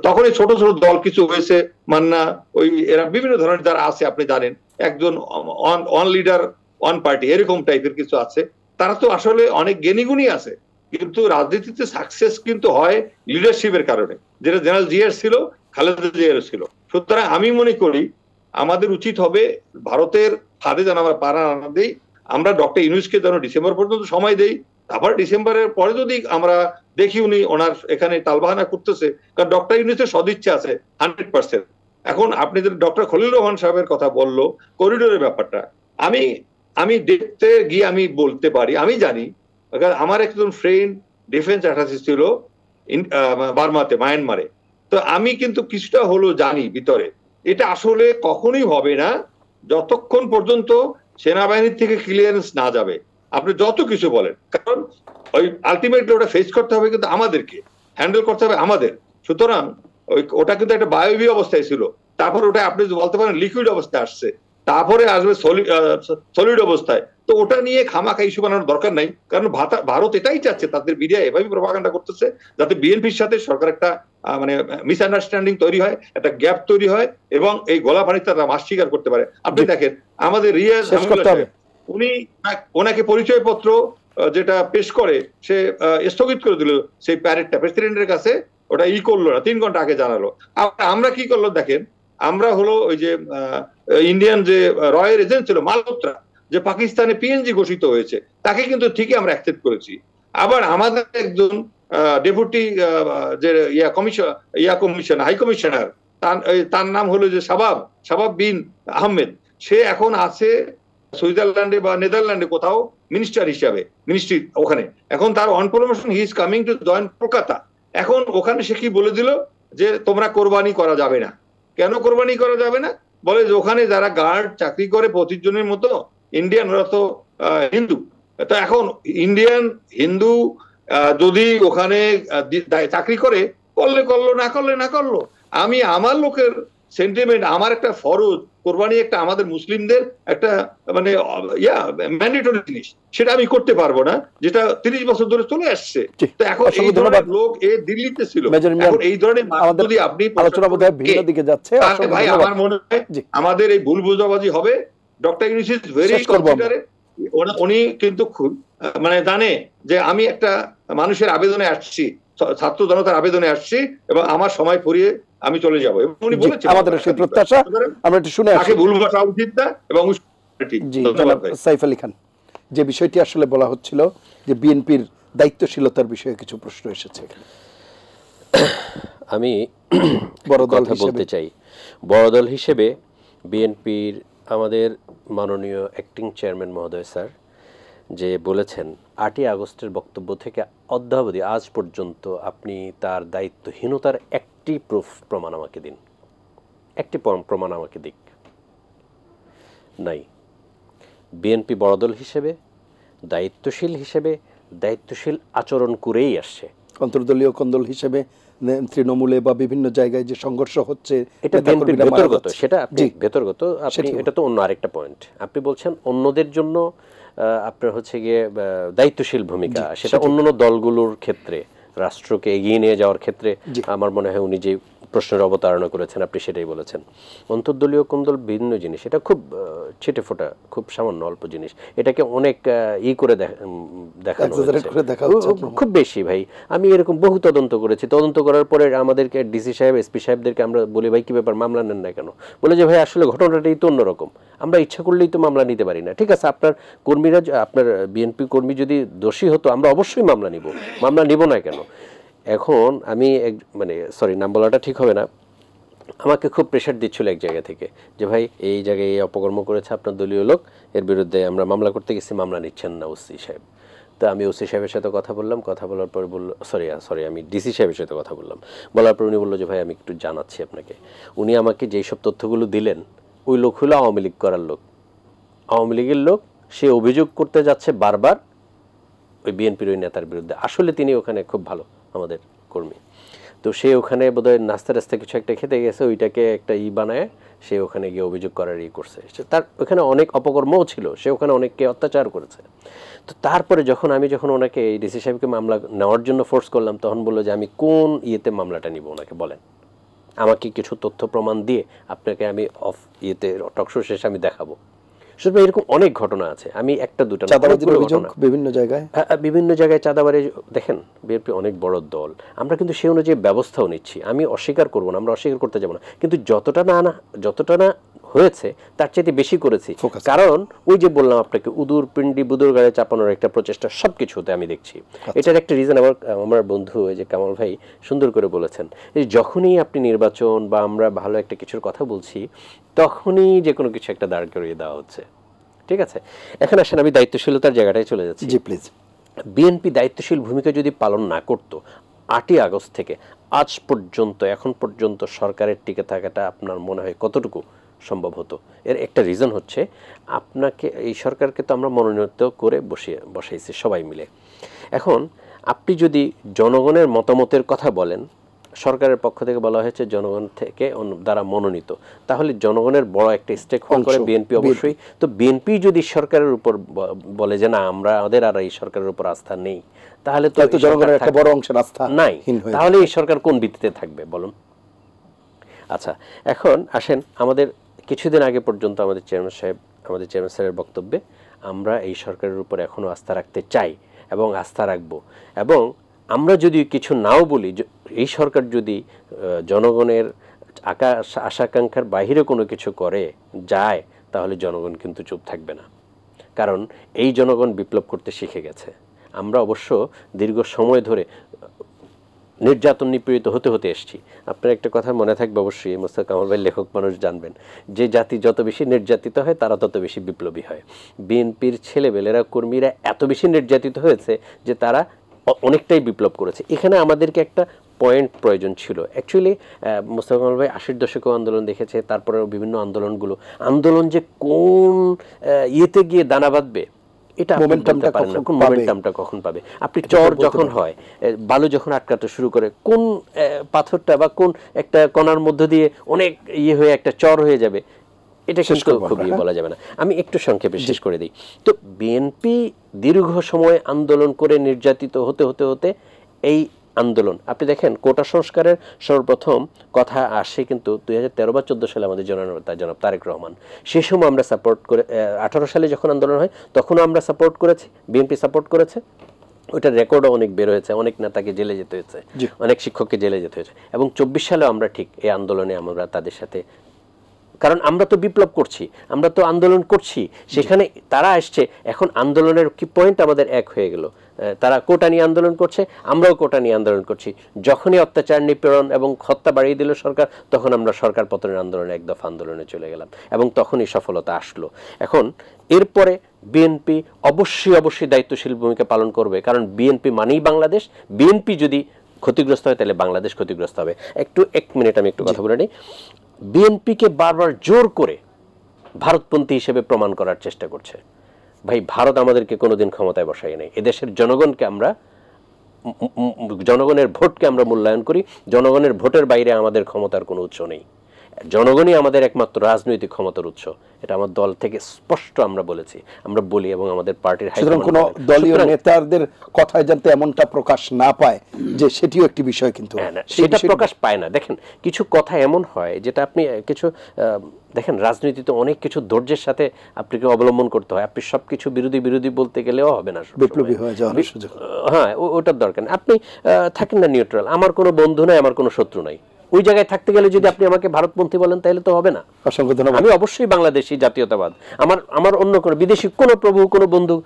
তখন এই ছোট ছোট দল কিছু হয়েছে, মান্না, ওই এরা বিভিন্ন ধরনের যারা আছে আপনি জানেন, একজন ওয়ান লিডার ওয়ান পার্টি এরকম টাইপের কিছু আছে, তারা তো আসলে অনেক জ্ঞানীগুণী আছে, কিন্তু রাজনীতিতে সাকসেস কিন্তু হয় লিডারশিপের কারণে, যেটা জেনারেল জিয়ার ছিল, খালেদা জিয়ার ছিল। সুতরাং আমি মনে করি আমাদের উচিত হবে ভারতের ফাঁদে যেন আমরা পা না দেই, আমরা ডক্টর ইউনূসকে যেন ডিসেম্বর পর্যন্ত সময় দেই। আবার ডিসেম্বরের পরে যদি আমরা দেখি উনি ওনার এখানে তালবাহানা করতেছে, কারণ ডক্টর ইউনূসের সদিচ্ছা আছে 100%। এখন আপনি যদি ডক্টর খলিলুর রহমান সাহেবের কথা বললো করিডোরের ব্যাপারটা, আমি দেখতে গিয়ে আমি বলতে পারি, আমি জানি আমার একজন ফ্রেন্ড ডিফেন্স অ্যাটাচি ছিল বার্মাতে, মায়ানমারে। তো আমি কিন্তু কিছুটা হলো জানি ভিতরে, এটা আসলে কখনোই হবে না যতক্ষণ পর্যন্ত সেনাবাহিনীর থেকে ক্লিয়ারেন্স না যাবে। আপনি যত কিছু বলেন, কারণ ওই আলটিমেটলি ওটা ফেস করতে হবে, কিন্তু আমাদেরকে হ্যান্ডেল করতে হবে আমাদের। সুতরাং ওটা কিন্তু একটা বায়বীয় অবস্থায় ছিল, তারপর ওটা আপনি বলতে পারেন লিকুইড অবস্থায় আসছে, তারপরে আসবে সলিড অবস্থায়। তো ওটা নিয়ে খামাখা ইস্যু বানানোর দরকার নাই, কারণ ভারত এটাই চাচ্ছে, তাদের মিডিয়া এভাবেই প্রপাগান্ডা করতেছে যাতে বিএনপির সাথে সরকার একটা মানে মিসআন্ডারস্ট্যান্ডিং তৈরি হয়, একটা গ্যাপ তৈরি হয়, এবং এই গোলা পানিতে তারা মাস স্বীকার করতে পারে। আপনি দেখেন আমাদের রিয়াজ উনি ওনাকে পরিচয়পত্র যেটা পেশ করে সে স্থগিত করে দিল, সেই প্যারেডটা প্রেসিডেন্টের কাছে ওটা করলো না, 3 ঘন্টা আগে জানালো। আমরা কি করলো দেখেন, আমরা হলো ওই যে ইন্ডিয়ান যে রয়ের এজেন্ট ছিল মালহোত্রা, যে পাকিস্তানে পিএনজি ঘোষিত হয়েছে, তাকে কিন্তু ঠিকই আমরা অ্যাকসেপ্ট করেছি। আবার আমাদের একজন ডেপুটি যে হাই কমিশনার, তার নাম হলো যে শাবাব বিন আহমেদ, সে এখন আছে সুইজারল্যান্ডে বা নেদারল্যান্ডে কোথাও মিনিস্টার হিসাবে, মিনিস্ট্রি ওখানে। এখন তার on promotion he is coming to join Kolkata. এখন ওখানে সে কি বলে দিল যে তোমরা কোরবানি করা যাবে না। কেন কোরবানি করা যাবে না? বলে যে ওখানে যারা গার্ড চাকরি করে 25 জনের মতো ইন্ডিয়ান, ওরা তো হিন্দু। তো এখন ইন্ডিয়ান হিন্দু যদি ওখানে চাকরি করে, করলো, না করলো, আমি আমার লোকের সেন্টিমেন্ট, আমার একটা ফরজ, কোরবানি একটা আমাদের মুসলিমদের একটা মানে ম্যান্ডেটরি জিনিস, সেটা আমি করতে পারবো না, যেটা 30 বছর ধরে চলে আসছে। তো এখন এই ধরনের লোক দিল্লিতে ছিল, এখন এই ধরনের যদি আপনি আলোচনা বোধহয় ভিন্ন দিকে যাচ্ছে, ভাই আমার মনে হয় আমাদের এই ভুল বোঝাবুঝি হবে। Doctor Yunus is very considerate, উনি কিন্তু খুব মানে জানে যে আমি একটা মানুষের আবেদনে আসছি, ছাত্র জনতার আবেদনে আসছি, এবং আমার সময় ফুরিয়ে আমি চলে যাবো, এবং উনি বলেছেন আমাদের সেই প্রত্যাশা। আমরা একটু শুনে আসি, ভুল ভাষা উচিত না। এবং সাইফ আলী খান, যে বিষয়টি আসলে বলা হচ্ছিল যে বিএনপির দায়িত্বশীলতার বিষয়ে কিছু প্রশ্ন এসেছে, আমি বড় দল বলতে চাই, বড় দল হিসেবে বিএনপির আমাদের মাননীয় অ্যাক্টিং চেয়ারম্যান মহোদয় স্যার যে বলেছেন 8ই আগস্টের বক্তব্য থেকে অদ্যাবধি আজ পর্যন্ত আপনি তার দায়িত্বহীনতার একটি প্রমাণ আমাকে দিন, একটি প্রমাণ আমাকে দিক। নাই। বিএনপি বড় দল হিসেবে, দায়িত্বশীল হিসেবে, দায়িত্বশীল আচরণ করেই আসছে। অন্তর্দলীয় কোন্দল হিসেবে তৃণমূলে বা বিভিন্ন জায়গায় যে সংঘর্ষ হচ্ছে, এটা বিএনপির ভেতরগত, সেটা আপনি ভেতরগত, আপনি এটা তো অন্য আরেকটা পয়েন্ট। আপনি বলছেন অন্যদের জন্য আপনার হচ্ছে গিয়ে দায়িত্বশীল ভূমিকা, সেটা অন্যান্য দলগুলোর ক্ষেত্রে রাষ্ট্রকে এগিয়ে নিয়ে যাওয়ার ক্ষেত্রে আমার মনে হয় উনি যে প্রশ্নের অবতারণা করেছেন আপনি সেটাই বলেছেন। অন্তর্দলীয় কোন্দল ভিন্ন জিনিস, এটা খুব ছিটে ফোটা, খুব সামান্য অল্প জিনিস, এটাকে অনেক করে দেখানো হচ্ছে খুব বেশি। ভাই আমি এরকম বহু তদন্ত করেছি, তদন্ত করার পরে আমাদেরকে ডিসি সাহেব, এসপি সাহেবদেরকে আমরা বলি ভাই কি ব্যাপার মামলা নেন না কেন? বলে যে ভাই আসলে ঘটনাটাই তো অন্যরকম, আমরা ইচ্ছা করলেই তো মামলা নিতে পারি না। ঠিক আছে, আপনার কর্মীরা, আপনার বিএনপি কর্মী যদি দোষী হতো আমরা অবশ্যই মামলা নিব, মামলা নিব না কেন? এখন আমি মানে সরি নাম বলাটা ঠিক হবে না, আমাকে খুব প্রেশার দিচ্ছিল এক জায়গা থেকে যে ভাই এই জায়গায় এই অপকর্ম করেছে আপনার দলীয় লোক, এর বিরুদ্ধে আমরা মামলা করতে গেছি, মামলা নিচ্ছেন না ওসি সাহেব। তো আমি ওসি সাহেবের সাথে কথা বললাম, কথা বলার পর বললো সরি আমি ডিসি সাহেবের সাথে কথা বললাম, বলার পর উনি বললো যে ভাই আমি একটু জানাচ্ছি আপনাকে। উনি আমাকে যেই সব তথ্যগুলো দিলেন, ওই লোক হলো আওয়ামী লীগ করার লোক, আওয়ামী লীগের লোক, সে অভিযোগ করতে যাচ্ছে বারবার ওই বিএনপির ওই নেতার বিরুদ্ধে। আসলে তিনি ওখানে খুব ভালো আমাদের কর্মী, তো সে ওখানে বোধহয় নাস্তা রাস্তা কিছু একটা খেতে গেছে, ওইটাকে একটা বানায় সে ওখানে গিয়ে অভিযোগ করার করছে। তার ওখানে অনেক অপকর্মও ছিল, সে ওখানে অনেককে অত্যাচার করেছে। তো তারপরে যখন ওনাকে এই ডিসি সাহেবকে মামলা নেওয়ার জন্য ফোর্স করলাম, তখন বললো যে আমি কোন মামলাটা নিব, ওনাকে বলেন, আমাকে কিছু তথ্য প্রমাণ দিয়ে আপনাকে আমি টকশো শেষে আমি দেখাবো। শুধু এরকম অনেক ঘটনা আছে, আমি একটা দুটো বিভিন্ন জায়গায় চাঁদাবাজি। দেখেন বিএনপি অনেক বড় দল, আমরা কিন্তু সেই অনুযায়ী ব্যবস্থাও নিচ্ছি, আমি অস্বীকার করবো না, আমরা অস্বীকার করতে যাবো না, কিন্তু যতটা না হয়েছে তার চাইতে বেশি করেছি। কারণ ওই যে বললাম আপনাকে, উদুর পিন্ডি বুদুর গায়ে চাপানোর একটা প্রচেষ্টা সবকিছুতে আমি দেখছি। এটার একটা রিজন আমার বন্ধু ওই যে কামাল ভাই সুন্দর করে বলেছেন, এই যখনই আপনি নির্বাচন বা আমরা ভালো একটা কিছুর কথা বলছি, তখনই যে কোনো কিছু একটা দাঁড় করিয়ে দেওয়া হচ্ছে। ঠিক আছে, এখন আসেন আমি দায়িত্বশীলতার জায়গাটায় চলে যাচ্ছি। জি প্লিজ। বিএনপি দায়িত্বশীল ভূমিকা যদি পালন না করত, 8ই আগস্ট থেকে আজ পর্যন্ত, এখন পর্যন্ত সরকারের টিকে থাকাটা আপনার মনে হয় কতটুকু সম্ভব হতো? এর একটা রিজন হচ্ছে, আপনাকে এই সরকারকে তো আমরা মনোনীত করে বসাইছি সবাই মিলে। এখন আপনি যদি জনগণের মতামতের কথা বলেন, সরকারের পক্ষ থেকে বলা হয়েছে জনগণ থেকে দ্বারা মনোনীত, তাহলে জনগণের বড় একটা স্টেক হোল্ড করে বিএনপি অবশ্যই। তো বিএনপি যদি সরকারের উপর বলে যে না আমাদের আর এই সরকারের উপর আস্থা নেই, তাহলে তো জনগণের একটা বড় অংশের আস্থা নাই, তাহলে এই সরকার কোন ভিত্তিতে থাকবে বলুন? আচ্ছা, এখন আসেন, আমাদের কিছুদিন আগে পর্যন্ত আমাদের চেয়ারম্যান স্যারের বক্তব্যে আমরা এই সরকারের উপর এখনো আস্থা রাখতে চাই এবং আস্থা রাখবো, এবং আমরা যদি কিছু নাও বলি, এই সরকার যদি জনগণের আশাকাঙ্ক্ষার বাইরে কোনো কিছু করে যায়, তাহলে জনগণ কিন্তু চুপ থাকবে না, কারণ এই জনগণ বিপ্লব করতে শিখে গেছে। আমরা অবশ্য দীর্ঘ সময় ধরে নির্যাতন নিপীড়িত হতে এসেছি। আপনার একটা কথা মনে থাকবে অবশ্যই, মোস্তাক কামাল ভাই লেখক মানুষ জানবেন, যে জাতি যত বেশি নির্যাতিত হয় তারা তত বেশি বিপ্লবী হয়। বিএনপির ছেলেবেলেরা, কর্মীরা এত বেশি নির্যাতিত হয়েছে যে তারা অনেকটাই বিপ্লব করেছে। এখানে আমাদেরকে একটা পয়েন্ট প্রয়োজন ছিল। অ্যাকচুয়ালি মোস্তাক কামাল ভাই 80-র দশকেও আন্দোলন দেখেছে, তারপরে বিভিন্ন আন্দোলন যে কোন ইয়েতে গিয়ে দানা বাঁধবে, এটা মোমেন্টামটা কখন পাবে। আপনি চর যখন হয়, বালু যখন আটকাতে শুরু করে, কোন পাথরটা বা কোন একটা কণার মধ্য দিয়ে অনেক হয়ে একটা চর হয়ে যাবে, এটা কিন্তু খুব বলা যাবে না। আমি একটু সংক্ষেপে শেষ করে দিই। তো বিএনপি দীর্ঘ সময় আন্দোলন করে নির্যাতিত হতে এই আন্দোলন, আপনি দেখেন কোটা সংস্কারের সর্বপ্রথম কথা আসে কিন্তু 2013 বা 14 সালে আমাদের জনাব তারেক রহমান। সেই সময় আমরা সাপোর্ট করে, 18 সালে যখন আন্দোলন হয় তখনও আমরা সাপোর্ট করেছি, বিএনপি সাপোর্ট করেছে, ওইটার রেকর্ডও অনেক বের হয়েছে, অনেক নেতাকে জেলে যেতে হয়েছে, অনেক শিক্ষককে জেলে যেতে হয়েছে, এবং 24 সালেও আমরা ঠিক এই আন্দোলনে আমরা তাদের সাথে কারণ আমরা তো বিপ্লব করছি, আমরা তো আন্দোলন করছি, সেখানে তারা আসছে, এখন আন্দোলনের কি পয়েন্ট আমাদের এক হয়ে গেল। তারা কোটা নিয়ে আন্দোলন করছে, আমরাও কোটা নিয়ে আন্দোলন করছি। যখনই অত্যাচার, নিপীড়ন এবং হত্যা বাড়িয়ে দিল সরকার, তখন আমরা সরকার পতনের আন্দোলনে, এক দফা আন্দোলনে চলে গেলাম এবং তখনই সফলতা আসলো। এখন এরপরে বিএনপি অবশ্যই দায়িত্বশীল ভূমিকা পালন করবে, কারণ বিএনপি মানেই বাংলাদেশ। বিএনপি যদি ক্ষতিগ্রস্ত হয় তাহলে বাংলাদেশ ক্ষতিগ্রস্ত হবে। এক মিনিট আমি একটু কথা বলে নিই। বিএনপিকে বারবার জোর করে ভারতপন্থী হিসেবে প্রমাণ করার চেষ্টা করছে। ভাই, ভারত আমাদেরকে কোনোদিন ক্ষমতায় বসায় নাই। এদেশের জনগণের ভোটকে আমরা মূল্যায়ন করি। জনগণের ভোটের বাইরে আমাদের ক্ষমতার কোনো উৎস নেই। জনগণই আমাদের একমাত্র রাজনৈতিক ক্ষমতার উৎস। এটা আমার দল থেকে স্পষ্ট আমরা বলেছি, আমরা বলি, এবং আমাদের পার্টির কোনো দলীয় নেতাদের কথায় যাতে এমনটা প্রকাশ না পায় যে সেটিও একটি বিষয়, কিন্তু সেটা প্রকাশ পায় না। দেখেন, কিছু কথা এমন হয় যেটা আপনি কিছু দেখেন, রাজনীতিতে অনেক কিছু ধৈর্যের সাথে আপনাকে অবলম্বন করতে হয়। আপনি সবকিছু বিরোধী বলতে গেলেও হবে না, বিপ্লবী হয়ে যাওয়ার সুযোগ। হ্যাঁ, ওটার দরকার নেই। আপনি থাকেন না নিউট্রাল। আমার কোনো বন্ধু নাই, আমার কোনো শত্রু নাই। ওই জায়গায় থাকতে গেলে যদি আপনি আমাকে ভারতপন্থী বলেন তাহলে তো হবে না। অসংখ্য ধন্যবাদ। আমি অবশ্যই বাংলাদেশী জাতীয়তাবাদ। আমার অন্য কোনো বিদেশি কোনো প্রভু, কোনো বন্ধু,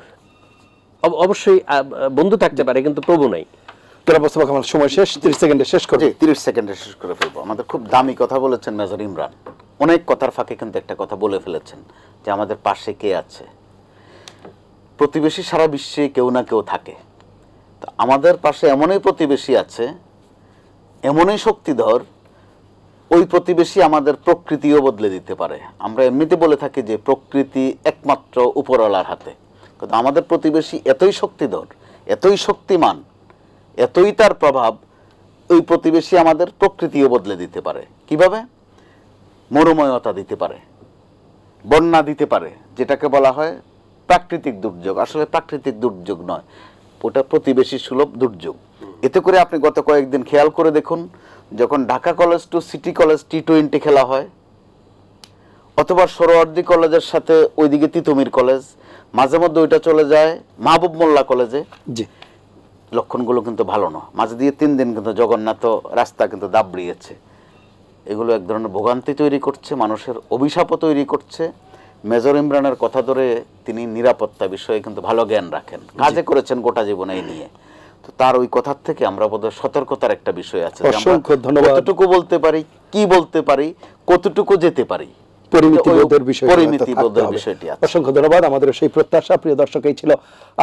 অবশ্যই বন্ধু থাকতে পারে, কিন্তু প্রভু নাই। সময় শেষ, 30 সেকেন্ডে শেষ করব। 30 সেকেন্ডে শেষ করে ফেলবো। আমাদের খুব দামি কথা বলেছেন মেজর ইমরান। অনেক কথার ফাঁকে কিন্তু একটা কথা বলে ফেলেছেন যে আমাদের পাশে কে আছে। প্রতিবেশী সারা বিশ্বে কেউ না কেউ থাকে। তো আমাদের পাশে এমনই প্রতিবেশী আছে, এমনই শক্তিধর, ওই প্রতিবেশী আমাদের প্রকৃতিও বদলে দিতে পারে। আমরা এমনিতে বলে থাকি যে প্রকৃতি একমাত্র উপরওয়ালার হাতে, কিন্তু আমাদের প্রতিবেশী এতই শক্তিধর, এতই শক্তিমান, এতই তার প্রভাব, ওই প্রতিবেশী আমাদের প্রকৃতিও বদলে দিতে পারে। কিভাবে? মরুময়তা দিতে পারে, বন্যা দিতে পারে, যেটাকে বলা হয় প্রাকৃতিক দুর্যোগ। আসলে প্রাকৃতিক দুর্যোগ নয়, ওটা প্রতিবেশী সুলভ দুর্যোগ। এতে করে আপনি গত কয়েকদিন খেয়াল করে দেখুন, যখন Dhaka college to city college T20 খেলা হয়, অথবা সোহরাওয়ার্দী কলেজের সাথে ওইদিকে তিতুমির কলেজ, মাঝে মধ্যে ওইটা চলে যায় মাহবুব মোল্লা কলেজে, লক্ষণগুলো কিন্তু ভালো না। মাঝে দিয়ে 3 দিন কিন্তু জগন্নাথ রাস্তা কিন্তু দাবড়িয়েছে। এগুলো এক ধরনের ভোগান্তি তৈরি করছে, মানুষের অভিশাপও তৈরি করছে। মেজর ইমরানের কথা ধরে তিনি নিরাপত্তা বিষয়ে কিন্তু ভালো জ্ঞান রাখেন, কাজে করেছেন গোটা জীবনে এই নিয়ে। তো তার ওই কথার থেকে আমরা বোধহয় সতর্কতার একটা বিষয় আছে, কতটুকু বলতে পারি, কি বলতে পারি, কতটুকু যেতে পারি, পরিমিতিবোধের বিষয়টি আছে। অসংখ্য ধন্যবাদ। আমাদের সেই প্রত্যাশা। প্রিয় দর্শক, এই ছিল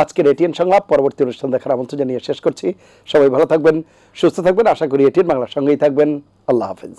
আজকের এটিএন সংলাপ। পরবর্তী অনুষ্ঠান দেখার আমন্ত্রণ জানিয়ে শেষ করছি। সবাই ভালো থাকবেন, সুস্থ থাকবেন। আশা করি এটিএন বাংলার সঙ্গেই থাকবেন। আল্লাহ হাফেজ।